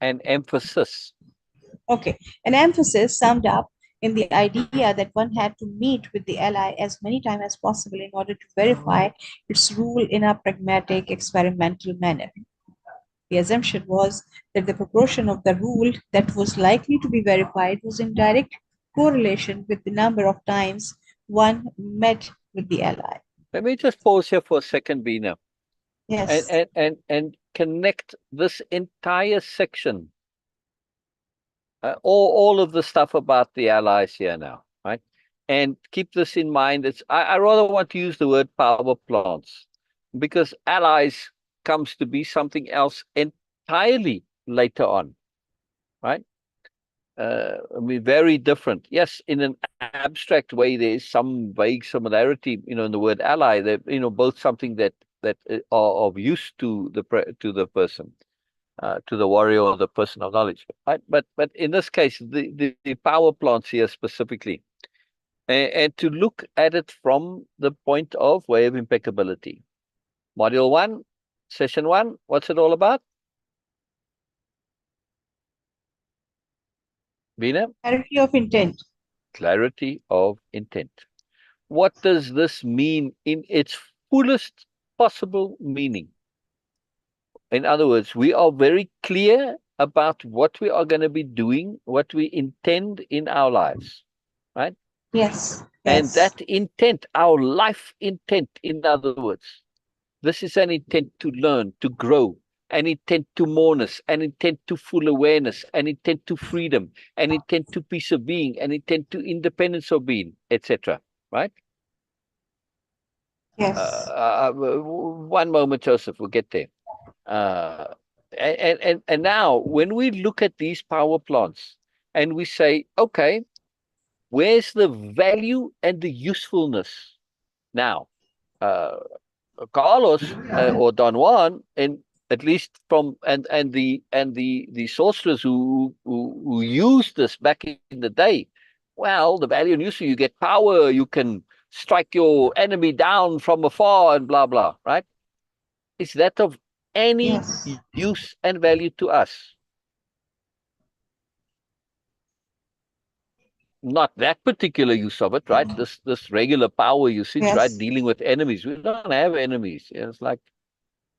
An emphasis. Okay, an emphasis summed up in the idea that one had to meet with the ally as many times as possible in order to verify its rule in a pragmatic, experimental manner. The assumption was that the proportion of the rule that was likely to be verified was in direct correlation with the number of times one met with the ally. Let me just pause here for a second, Beena, and, Yes, and, and, and connect this entire section, all of the stuff about the allies here now, right? And keep this in mind. I rather want to use the word power plants, because allies comes to be something else entirely later on, right? I mean, very different. Yes, in an abstract way, there is some vague similarity, in the word ally. They're, both something that are of use to the person, to the warrior or the person of knowledge. Right? But in this case, the power plants here specifically, and to look at it from the point of way of impeccability. Module 1, session 1. What's it all about, Beena? clarity of intent. Clarity of intent. What does this mean in its fullest possible meaning? In other words, we are very clear about what we are going to be doing, what we intend in our lives, right? Yes, And yes, that intent, our life intent, in other words, this is an intent to learn, to grow, an intent to moreness, an intent to full awareness, an intent to freedom, an intent to peace of being, an intent to independence of being, etc. Right? yes, One moment, Joseph, we'll get there. Uh, and now, when we look at these power plants and we say, okay, where's the value and the usefulness? Now, Carlos or Don Juan, and at least from and the sorcerers who used this back in the day, well, the value and use, you get power, you can strike your enemy down from afar, and blah blah, right? Is that of any yes, use and value to us? Not that particular use of it, right? This regular power usage, right? yes, Dealing with enemies. We don't have enemies. It's like,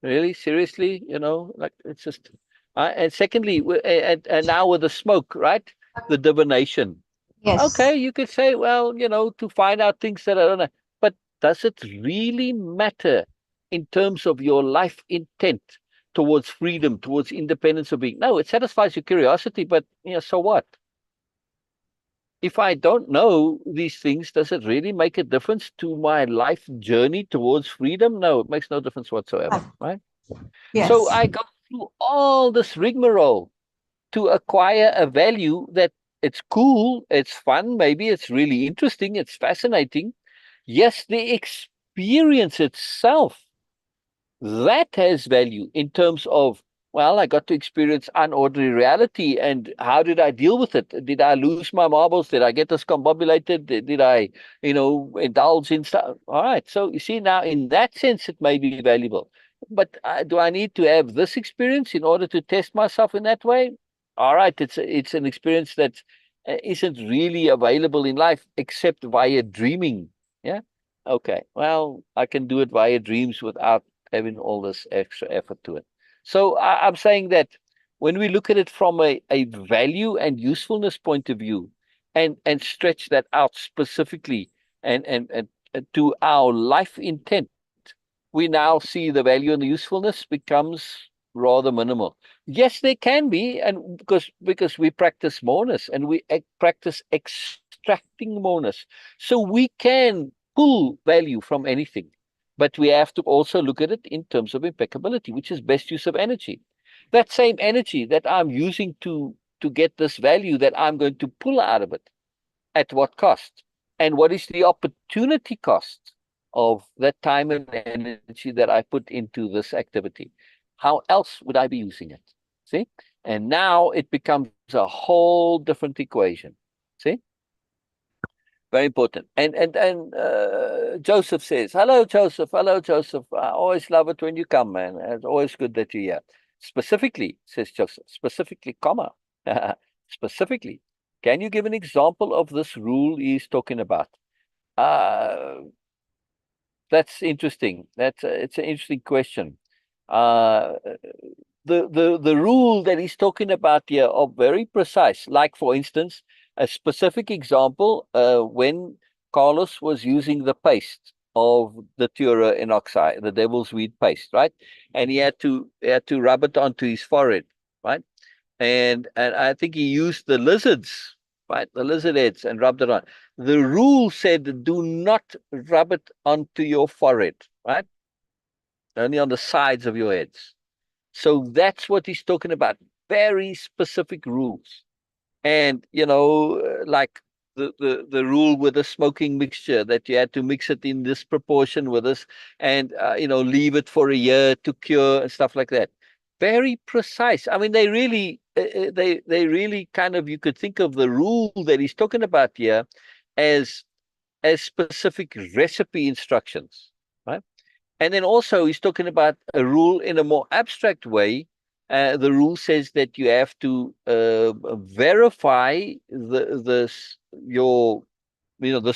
really, seriously, like, it's just. And secondly, and now with the smoke, right? The divination. yes, Okay, you could say, well, to find out things that I don't know. But does it really matter in terms of your life intent towards freedom, towards independence of being? No, it satisfies your curiosity, but so what? If I don't know these things, does it really make a difference to my life journey towards freedom? No, it makes no difference whatsoever, right? So yes, I go through all this rigmarole to acquire a value that it's cool, it's fun, maybe it's really interesting, it's fascinating. Yes, the experience itself, that has value in terms of, well, I got to experience unordinary reality, and how did I deal with it? Did I lose my marbles? Did I get discombobulated? Did I, indulge in stuff? All right. So you see, now in that sense, it may be valuable. But do I need to have this experience in order to test myself in that way? All right. It's an experience that isn't really available in life except via dreaming. Yeah. Okay. Well, I can do it via dreams without having all this extra effort to it. So I'm saying that when we look at it from a value and usefulness point of view, and stretch that out specifically and to our life intent, we now see the value and the usefulness becomes rather minimal. Yes, there can be, and because we practice moreness and we practice extracting moreness, so we can pull value from anything. But we have to also look at it in terms of impeccability, which is best use of energy. That same energy that I'm using to get this value, that I'm going to pull out of it, at what cost? And what is the opportunity cost of that time and energy that I put into this activity. How else would I be using it? See? And now it becomes a whole different equation. See? Very important. And Joseph says, "Hello, Joseph. Hello, Joseph. I always love it when you come, man. It's always good that you're here." Specifically, says Joseph, specifically, comma, specifically, can you give an example of this rule he's talking about? That's interesting. It's an interesting question. Uh, the rule that he's talking about here are very precise. Like, for instance, a specific example, when Carlos was using the paste of the Tura inoxide, the devil's weed paste, right? And he had to rub it onto his forehead, right? And I think he used the lizards, right? The lizard heads, and rubbed it on. The rule said, do not rub it onto your forehead, right? Only on the sides of your heads. So that's what he's talking about. Very specific rules. And, like the rule with the smoking mixture, that you had to mix it in this proportion with this, and, leave it for a year to cure and stuff like that. Very precise. I mean, they really, they really kind of, you could think of the rule that he's talking about here as specific recipe instructions, right? And then also he's talking about a rule in a more abstract way. The rule says that you have to verify this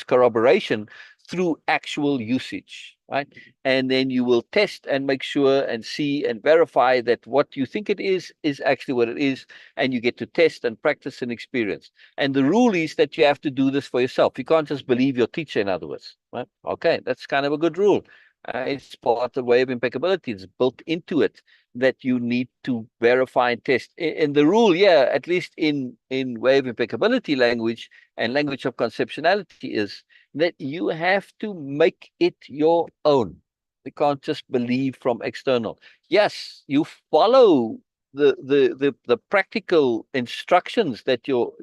corroboration through actual usage, right? And then you will test and make sure and see and verify that what you think it is actually what it is, and you get to test and practice and experience. And the rule is that you have to do this for yourself. You can't just believe your teacher, in other words, right? Okay, that's kind of a good rule. It's part of the way of impeccability. It's built into it that you need to verify and test. In the rule, yeah, at least in way of impeccability language and language of conceptionality, is that you have to make it your own. You can't just believe from external. Yes, you follow the practical instructions that you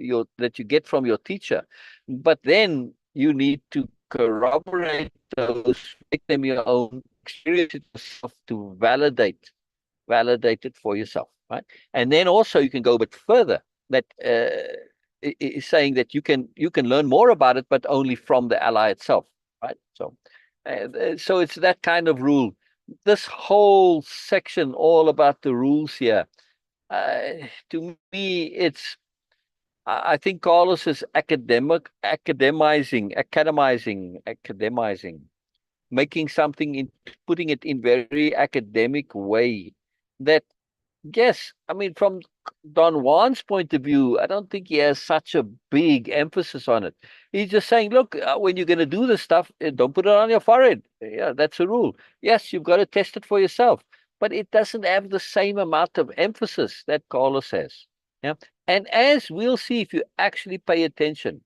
get from your teacher, but then you need to corroborate those, make them your own, experience it yourself to validate it for yourself, right? And then also you can go a bit further. That is saying that you can learn more about it, but only from the ally itself, right? So it's that kind of rule. This whole section, all about the rules here, to me, I think Carlos is academizing, making something in, putting it in very academic way. That, yes, I mean, from Don Juan's point of view, I don't think he has such a big emphasis on it. He's just saying, look, when you're going to do this stuff, don't put it on your forehead. Yeah, that's a rule. Yes, you've got to test it for yourself, but it doesn't have the same amount of emphasis that Carlos has. Yeah. And as we'll see, if you actually pay attention,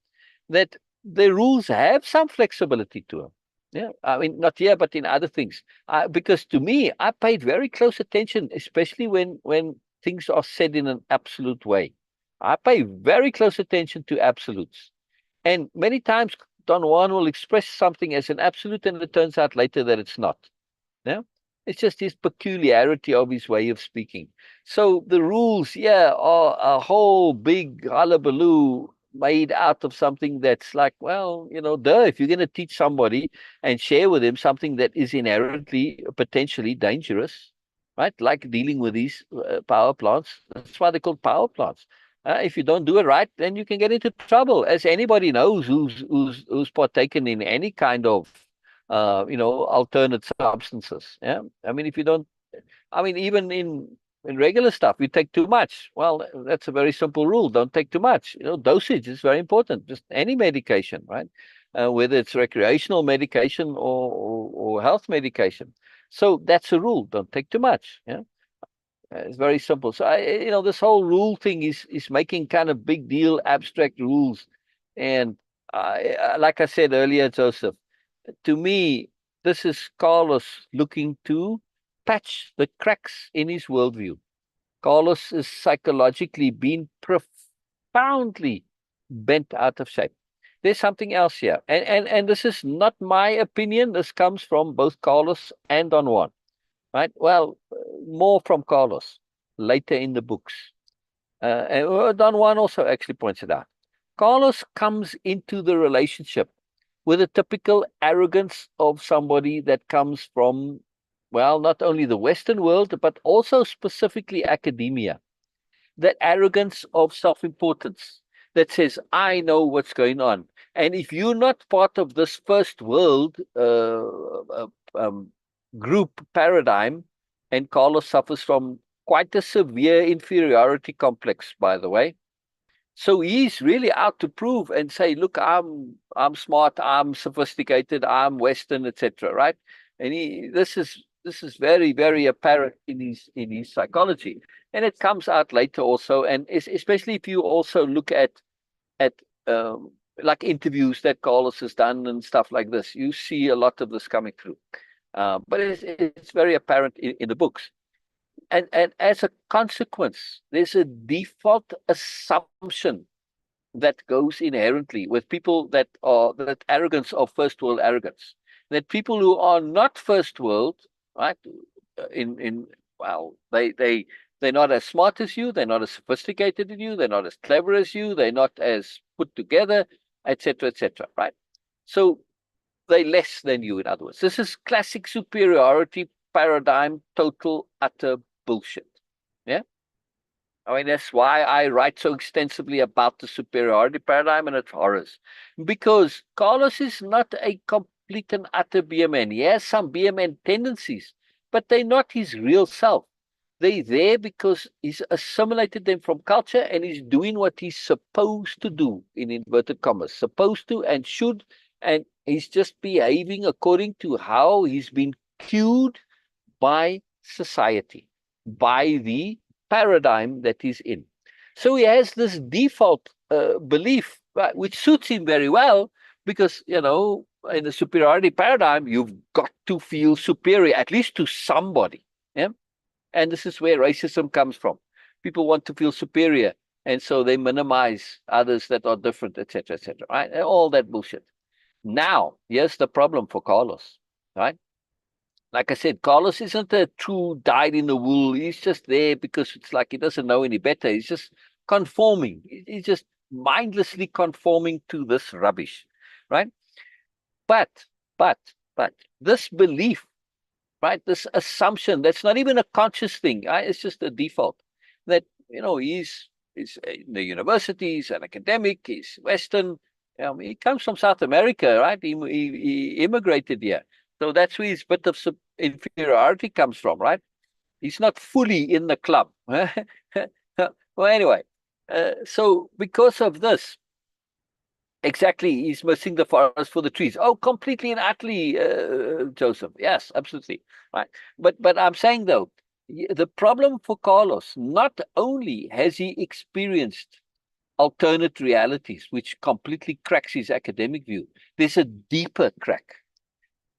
that the rules have some flexibility to them. Yeah, I mean, not here, but in other things. Because to me, I paid very close attention, especially when things are said in an absolute way. I pay very close attention to absolutes. And many times Don Juan will express something as an absolute, and it turns out later that it's not. Yeah. It's just his peculiarity of his way of speaking. So the rules, yeah, are a whole big hullabaloo made out of something that's like, well, duh, if you're going to teach somebody and share with them something that is inherently, potentially dangerous, right? Like dealing with these power plants. That's why they're called power plants. If you don't do it right, then you can get into trouble, as anybody knows who's partaken in any kind of alternate substances. Yeah. I mean, if you don't, I mean, even in regular stuff, you take too much. Well, that's a very simple rule. Don't take too much. Dosage is very important. Just any medication, right? Whether it's recreational medication or health medication. So that's a rule. Don't take too much. Yeah. It's very simple. So this whole rule thing is making kind of big deal, abstract rules, and like I said earlier, Joseph, to me, this is Carlos looking to patch the cracks in his worldview. Carlos is psychologically being profoundly bent out of shape. There's something else here. And this is not my opinion. This comes from both Carlos and Don Juan, right? Well, more from Carlos later in the books. And Don Juan also actually points it out. Carlos comes into the relationship with a typical arrogance of somebody that comes from, well, not only the Western world, but also specifically academia. That arrogance of self-importance that says, I know what's going on. And if you're not part of this first world group paradigm, and Carlos suffers from quite a severe inferiority complex, by the way. So he's really out to prove and say, look, I'm smart, I'm sophisticated, I'm Western, etc. Right? And this is very, very apparent in his psychology. And it comes out later also, and especially if you also look at like interviews that Carlos has done and stuff like this, you see a lot of this coming through. But it's very apparent in the books. And as a consequence, there's a default assumption that goes inherently with people that are that arrogance of first world arrogance. That people who are not first world, right? Well, they're not as smart as you, they're not as sophisticated as you, they're not as clever as you, they're not as put together, etc., right? So they're less than you, in other words. This is classic superiority paradigm, total, utter bullshit. Yeah? I mean, that's why I write so extensively about the superiority paradigm and its horrors. Because Carlos is not a complete and utter BMN. He has some BMN tendencies, but they're not his real self. They're there because he's assimilated them from culture and he's doing what he's supposed to do, in inverted commas. Supposed to and should, and he's just behaving according to how he's been cued by society, by the paradigm that he's in. So he has this default belief, right, which suits him very well because, in the superiority paradigm, you've got to feel superior, at least to somebody. Yeah? And this is where racism comes from. People want to feel superior, and so they minimize others that are different, etc., right? And all that bullshit. Now, here's the problem for Carlos, right? Like I said, Carlos isn't a true dyed-in-the-wool. He's just there because it's like he doesn't know any better. He's just conforming. He's just mindlessly conforming to this rubbish, right? But this belief, right, this assumption, that's not even a conscious thing. Right? It's just a default that, he's in the university, he's an academic, he's Western. He comes from South America, right? He immigrated here. So that's where his bit of inferiority comes from, right? He's not fully in the club. Well, anyway, so because of this, exactly, he's missing the forest for the trees. Oh, completely and utterly, Joseph. Yes, absolutely. Right. But I'm saying, though, the problem for Carlos, not only has he experienced alternate realities, which completely cracks his academic view, there's a deeper crack.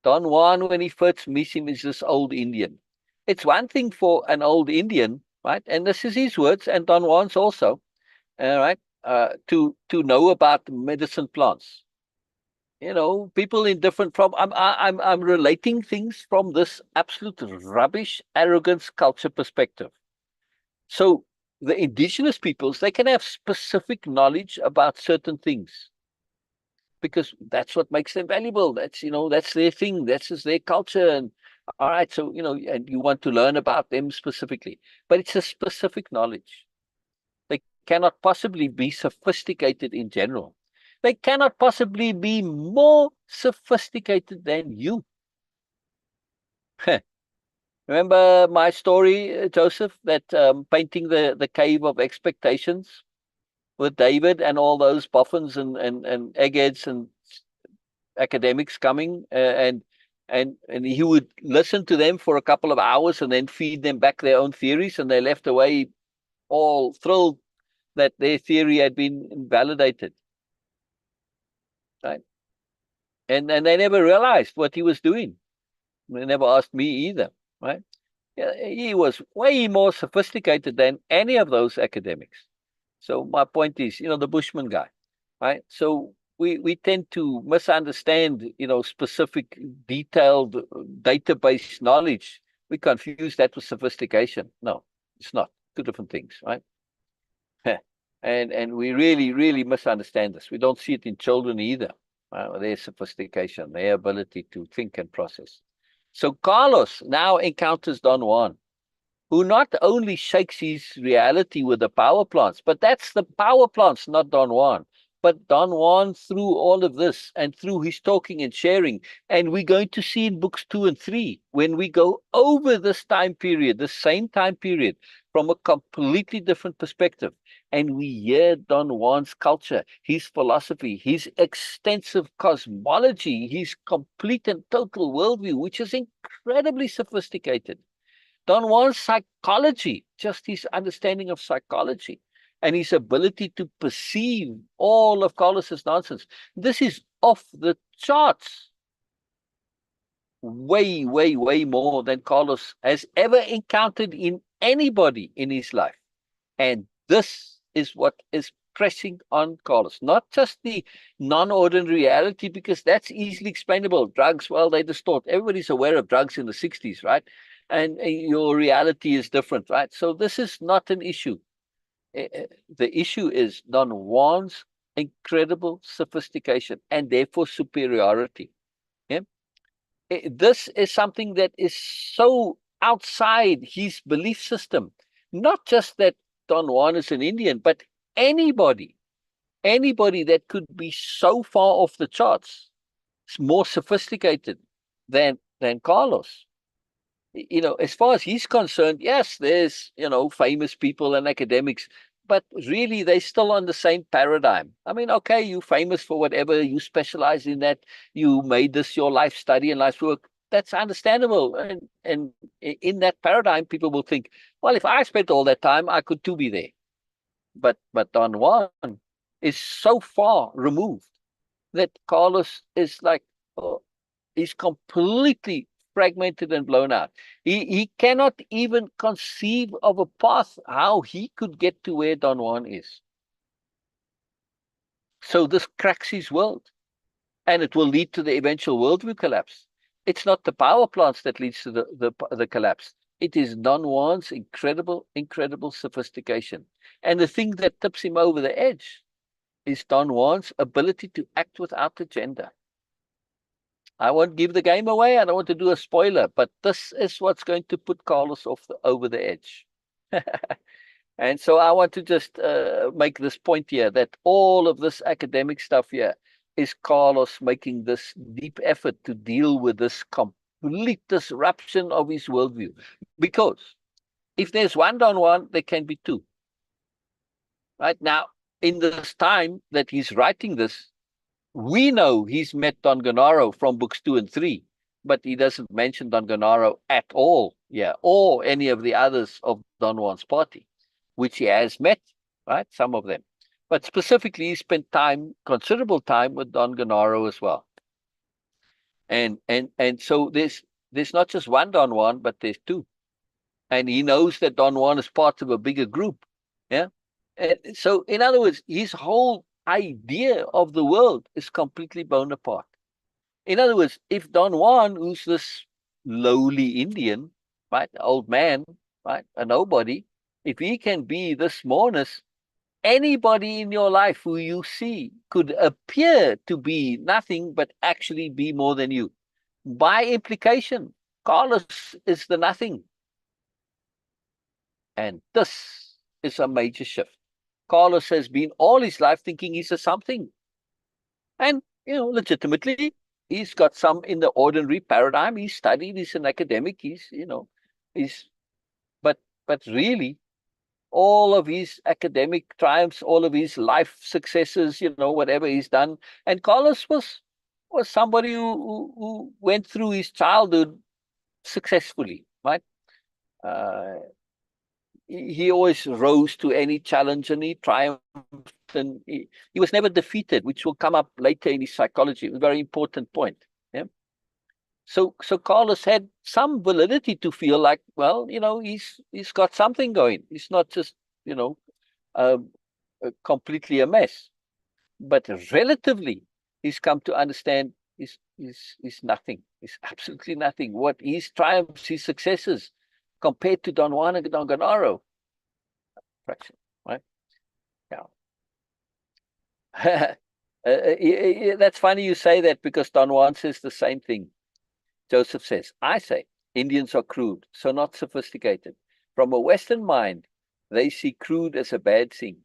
Don Juan, when he first meets him, is this old Indian. It's one thing for an old Indian, right? And this is his words, and Don Juan's also, right? To know about medicine plants. People in different I'm relating things from this absolute rubbish, arrogance culture perspective. So the indigenous peoples, they can have specific knowledge about certain things because that's what makes them valuable. That's, that's their thing. That's just their culture. And all right, so, and you want to learn about them specifically, but it's a specific knowledge. They cannot possibly be sophisticated in general. They cannot possibly be more sophisticated than you. Remember my story, Joseph, that painting the cave of expectations with David and all those boffins and eggheads and academics coming, and he would listen to them for a couple of hours and then feed them back their own theories, and they left away all thrilled that their theory had been invalidated. Right? And they never realized what he was doing. They never asked me either, right? Yeah, he was way more sophisticated than any of those academics. So my point is, the Bushman guy, right? So we tend to misunderstand, specific, detailed database knowledge. We confuse that with sophistication. No, it's not. Two different things, right? And we really, really misunderstand this. We don't see it in children either. Their sophistication, their ability to think and process. So Carlos now encounters Don Juan, who not only shakes his reality with the power plants, but that's the power plants, not Don Juan. But Don Juan, through all of this and through his talking and sharing, and we're going to see in books 2 and 3, when we go over this time period, the same time period, from a completely different perspective, and we hear Don Juan's culture, his philosophy, his extensive cosmology, his complete and total worldview, which is incredibly sophisticated. Don Juan's psychology, just his understanding of psychology and his ability to perceive all of Carlos's nonsense. This is off the charts. Way, way, way more than Carlos has ever encountered in anybody in his life. And this is what is pressing on Carlos, not just the non-ordinary reality, because that's easily explainable. Drugs, well, they distort. Everybody's aware of drugs in the 60s, right? And your reality is different, right? So this is not an issue. The issue is Don Juan's incredible sophistication and therefore superiority. Yeah? This is something that is so outside his belief system. Not just that Don Juan is an Indian, but anybody that could be so far off the charts is more sophisticated than Carlos. As far as he's concerned, yes, there's, famous people and academics, but really they're still on the same paradigm. I mean, okay, you're famous for whatever, you specialize in that, you made this your life study and life's work. That's understandable. And in that paradigm, people will think, well, if I spent all that time, I could too be there. But Don Juan is so far removed that Carlos is like, he's completely fragmented and blown out. He cannot even conceive of a path how he could get to where Don Juan is. So this cracks his world, and it will lead to the eventual worldview collapse. It's not the power plants that leads to the collapse. It is Don Juan's incredible, incredible sophistication. And the thing that tips him over the edge is Don Juan's ability to act without agenda. I won't give the game away. I don't want to do a spoiler, but this is what's going to put Carlos over the edge. And so I want to just make this point here that all of this academic stuff here is Carlos making this deep effort to deal with this complete disruption of his worldview. Because if there's one Don Juan, there can be two. Right now, in this time that he's writing this, we know he's met Don Gennaro from books 2 and 3, but he doesn't mention Don Gennaro at all, or any of the others of Don Juan's party, which he has met, right? Some of them. But specifically, he spent considerable time with Don Gennaro as well. And so there's not just one Don Juan, but there's two. And he knows that Don Juan is part of a bigger group. Yeah. And so, in other words, his whole idea of the world is completely blown apart. In other words, if Don Juan, who's this lowly Indian, right, old man, right, a nobody, if he can be this Moreness, anybody in your life who you see could appear to be nothing but actually be more than you. By implication, Carlos is the nothing. And this is a major shift. Carlos has been all his life thinking he's a something. And, legitimately, he's got some in the ordinary paradigm. He's studied, he's an academic, but really, all of his academic triumphs, all of his life successes, whatever he's done. And Carlos was somebody who went through his childhood successfully, right? He always rose to any challenge and he triumphed, and he was never defeated, which will come up later in his psychology. A very important point. Yeah. So Carlos had some validity to feel like, well, he's got something going. He's not just, completely a mess. But relatively, he's come to understand is nothing. Is absolutely nothing. What his triumphs, his successes, compared to Don Juan and Don Gennaro, fraction, right? Yeah. That's funny you say that, because Don Juan says the same thing. Joseph says, I say, Indians are crude, so not sophisticated. From a Western mind, they see crude as a bad thing.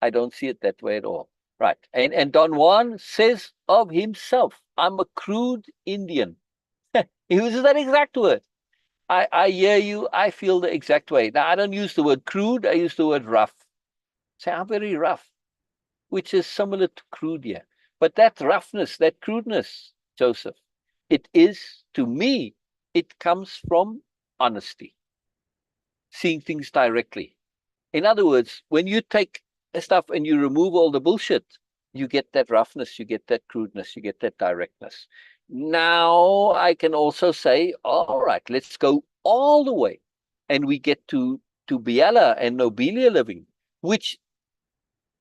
I don't see it that way at all. Right. And Don Juan says of himself, I'm a crude Indian. He uses that exact word. I hear you, I feel the exact way. Now, I don't use the word crude, I use the word rough. Say, I'm very rough, which is similar to crude here. But that roughness, that crudeness, Joseph, it is, to me, it comes from honesty, seeing things directly. In other words, when you take stuff and you remove all the bullshit, you get that roughness, you get that crudeness, you get that directness. Now I can also say, all right, let's go all the way. And we get to Biela and Nobelia-Living, which,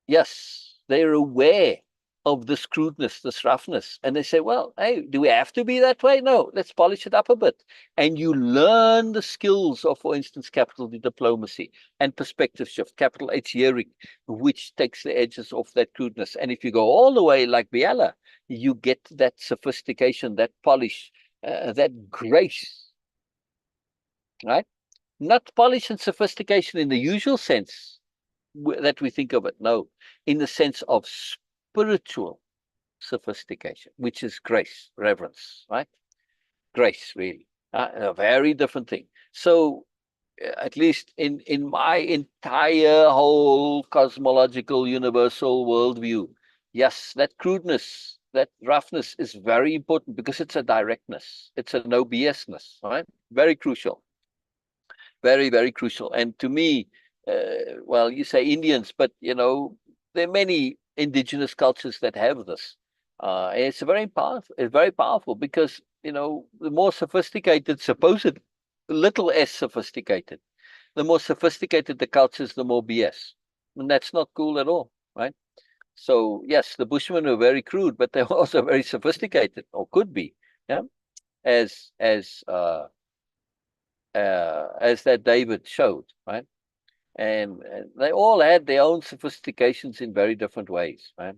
yes, they're aware of this crudeness, this roughness. And they say, well, hey, do we have to be that way? No, let's polish it up a bit. And you learn the skills of, for instance, capital D diplomacy and perspective shift, capital H hearing, which takes the edges off that crudeness. And if you go all the way like Biela, you get that sophistication, that polish, that grace, right? Not polish and sophistication in the usual sense that we think of it. No, in the sense of spiritual sophistication, which is grace, reverence, right? Grace, really, a very different thing. So, at least in my entire whole cosmological universal worldview, yes, that crudeness, that roughness is very important, because it's a directness, it's a no BSness, right? Very crucial. Very, very crucial. And to me, well, you say Indians, but there are many indigenous cultures that have this. It's very powerful. It's very powerful, because the more sophisticated, supposed little s sophisticated, the more sophisticated the cultures, the more BS, and that's not cool at all, right? So yes, the Bushmen were very crude, but they were also very sophisticated, or could be, yeah, as that David showed, right? And they all had their own sophistications in very different ways, right?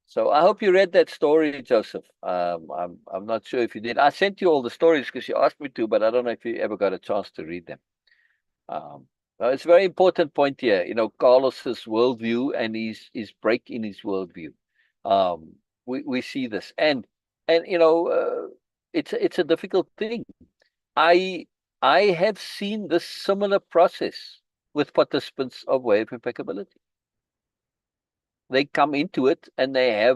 So I hope you read that story, Joseph. I'm not sure if you did. I sent you all the stories because you asked me to, but I don't know if you ever got a chance to read them. Well, it's a very important point here. Carlos's worldview and his break in his worldview. We see this, and it's a difficult thing. I have seen this similar process with participants of Way-Of-Impeccability. They come into it and they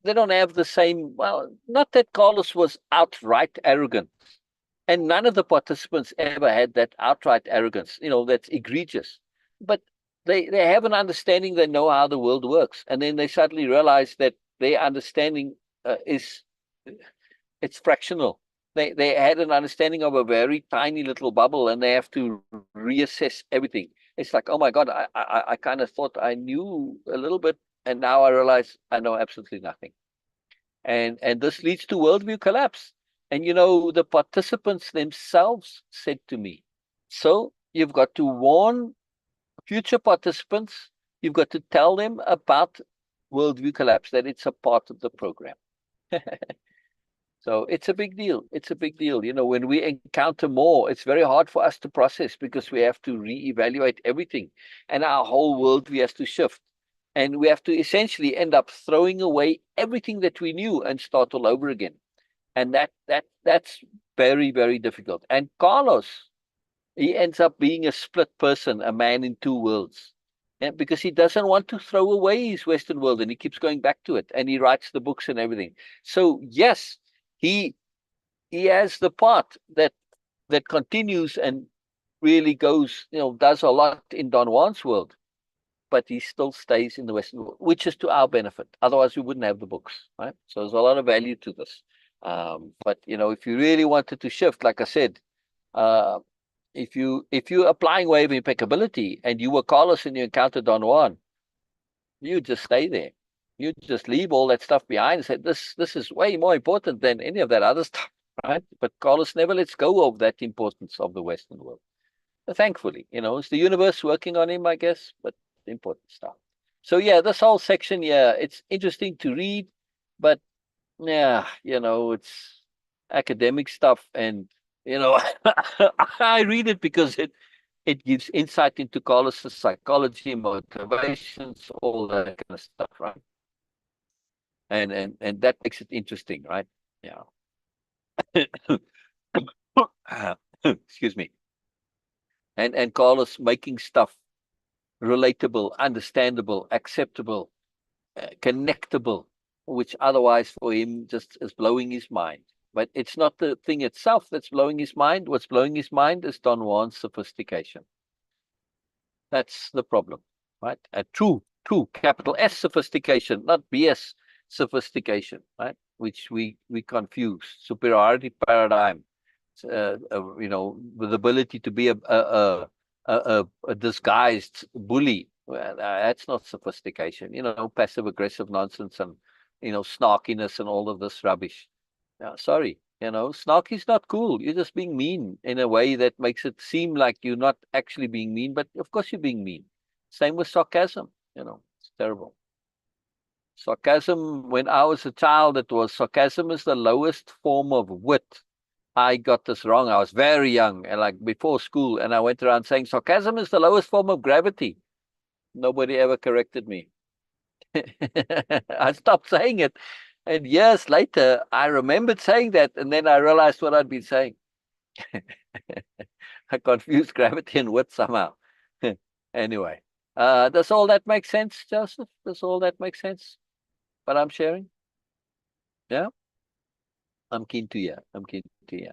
don't have the same, well, not that Carlos was outright arrogant, and none of the participants ever had that outright arrogance, that's egregious. But they have an understanding, they know how the world works, and then they suddenly realize that their understanding it's fractional. They had an understanding of a very tiny little bubble, and they have to reassess everything. It's like, oh my God, I kind of thought I knew a little bit, and now I realize I know absolutely nothing. And this leads to worldview collapse. And the participants themselves said to me, so you've got to warn future participants, you've got to tell them about worldview collapse, that it's a part of the program. So it's a big deal. It's a big deal. When we encounter more, it's very hard for us to process, because we have to reevaluate everything, and our whole worldview has to shift. And we have to essentially end up throwing away everything that we knew and start all over again. And that's very, very difficult. And Carlos, he ends up being a split person, a man in two worlds. Yeah, because he doesn't want to throw away his Western world, and he keeps going back to it, and he writes the books and everything. So yes, he has the part that continues and really goes, does a lot in Don Juan's world, but he still stays in the Western world, which is to our benefit. Otherwise, we wouldn't have the books, right? So there's a lot of value to this. But if you really wanted to shift, like I said, if you're applying Way of Impeccability and you were Carlos and you encountered Don Juan, you just stay there. You just leave all that stuff behind and say, this is way more important than any of that other stuff, right? But Carlos never lets go of that importance of the Western world. Thankfully, it's the universe working on him, I guess, but important stuff. So yeah, this whole section, yeah, it's interesting to read, but yeah, it's academic stuff, and I read it because it gives insight into Carlos's psychology, motivations, all that kind of stuff, right? And that makes it interesting, right? Yeah. Excuse me. And Carlos making stuff relatable, understandable, acceptable, connectable, which otherwise for him just is blowing his mind. But it's not the thing itself that's blowing his mind. What's blowing his mind is Don Juan's sophistication. That's the problem, right? A true capital S sophistication, not BS sophistication, right? Which we confuse. Superiority paradigm, with the ability to be a disguised bully. Well, that's not sophistication. Passive aggressive nonsense and snarkiness and all of this rubbish. Sorry, snarky is not cool. You're just being mean in a way that makes it seem like you're not actually being mean, but of course you're being mean. Same with sarcasm. It's terrible. Sarcasm, when I was a child, sarcasm is the lowest form of wit. I got this wrong. I was very young and like before school, and I went around saying sarcasm is the lowest form of gravity. Nobody ever corrected me. I stopped saying it. And years later, I remembered saying that, and then I realized what I'd been saying. I confused gravity and wit somehow. Anyway, does all that make sense, Joseph? Does all that make sense? What I'm sharing? Yeah? I'm keen to hear. I'm keen to hear.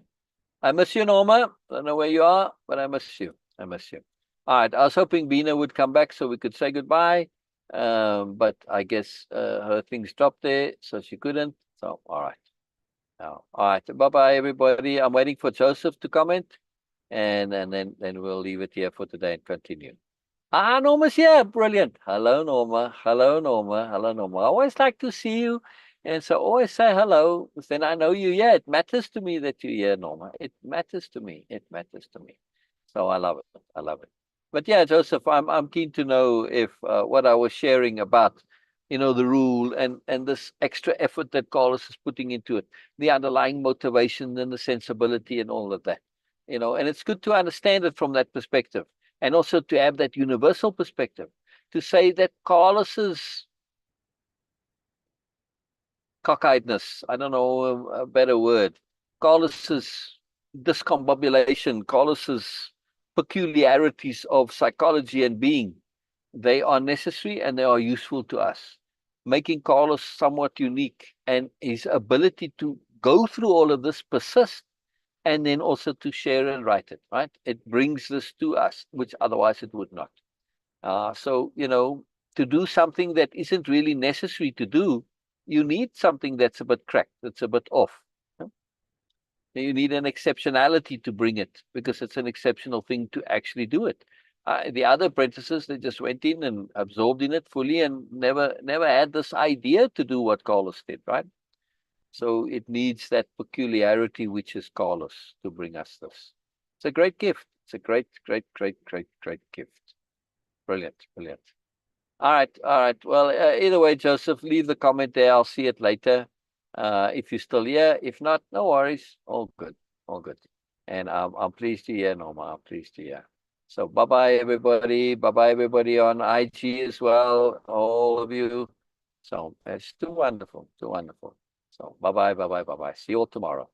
I miss you, Norma. I don't know where you are, but I miss you. I miss you. All right. I was hoping Beena would come back so we could say goodbye. But I guess her things dropped there, so she couldn't. So, all right. All right. Bye-bye, everybody. I'm waiting for Joseph to comment, and then we'll leave it here for today and continue. Norma's here. Brilliant. Hello, Norma. Hello, Norma. Hello, Norma. I always like to see you. And so always say hello, because then I know you. Yeah, it matters to me that you're here, Norma. It matters to me. It matters to me. So I love it. I love it. But yeah, Joseph, I'm keen to know if what I was sharing about, the rule and this extra effort that Carlos is putting into it, the underlying motivation and the sensibility and all of that, and it's good to understand it from that perspective. And also to have that universal perspective, to say that Carlos's cockeyedness, I don't know a better word, Carlos's discombobulation, Carlos's peculiarities of psychology and being, they are necessary and they are useful to us, making Carlos somewhat unique, and his ability to go through all of this persist, and then also to share and write it, right? It brings this to us, which otherwise it would not. So, to do something that isn't really necessary to do, you need something that's a bit cracked, that's a bit off. You need an exceptionality to bring it, because it's an exceptional thing to actually do it. The other apprentices, they just went in and absorbed in it fully and never had this idea to do what Carlos did, right? So it needs that peculiarity, which is Carlos, to bring us this. It's a great gift. It's a great gift. Brilliant, brilliant. All right. Well, either way, Joseph, leave the comment there. I'll see it later. If you're still here. If not, no worries. All good. All good. And I'm pleased to hear, Norma. I'm pleased to hear. So bye-bye, everybody. Bye-bye, everybody on IG as well. All of you. So it's too wonderful. Too wonderful. So bye-bye. See you all tomorrow.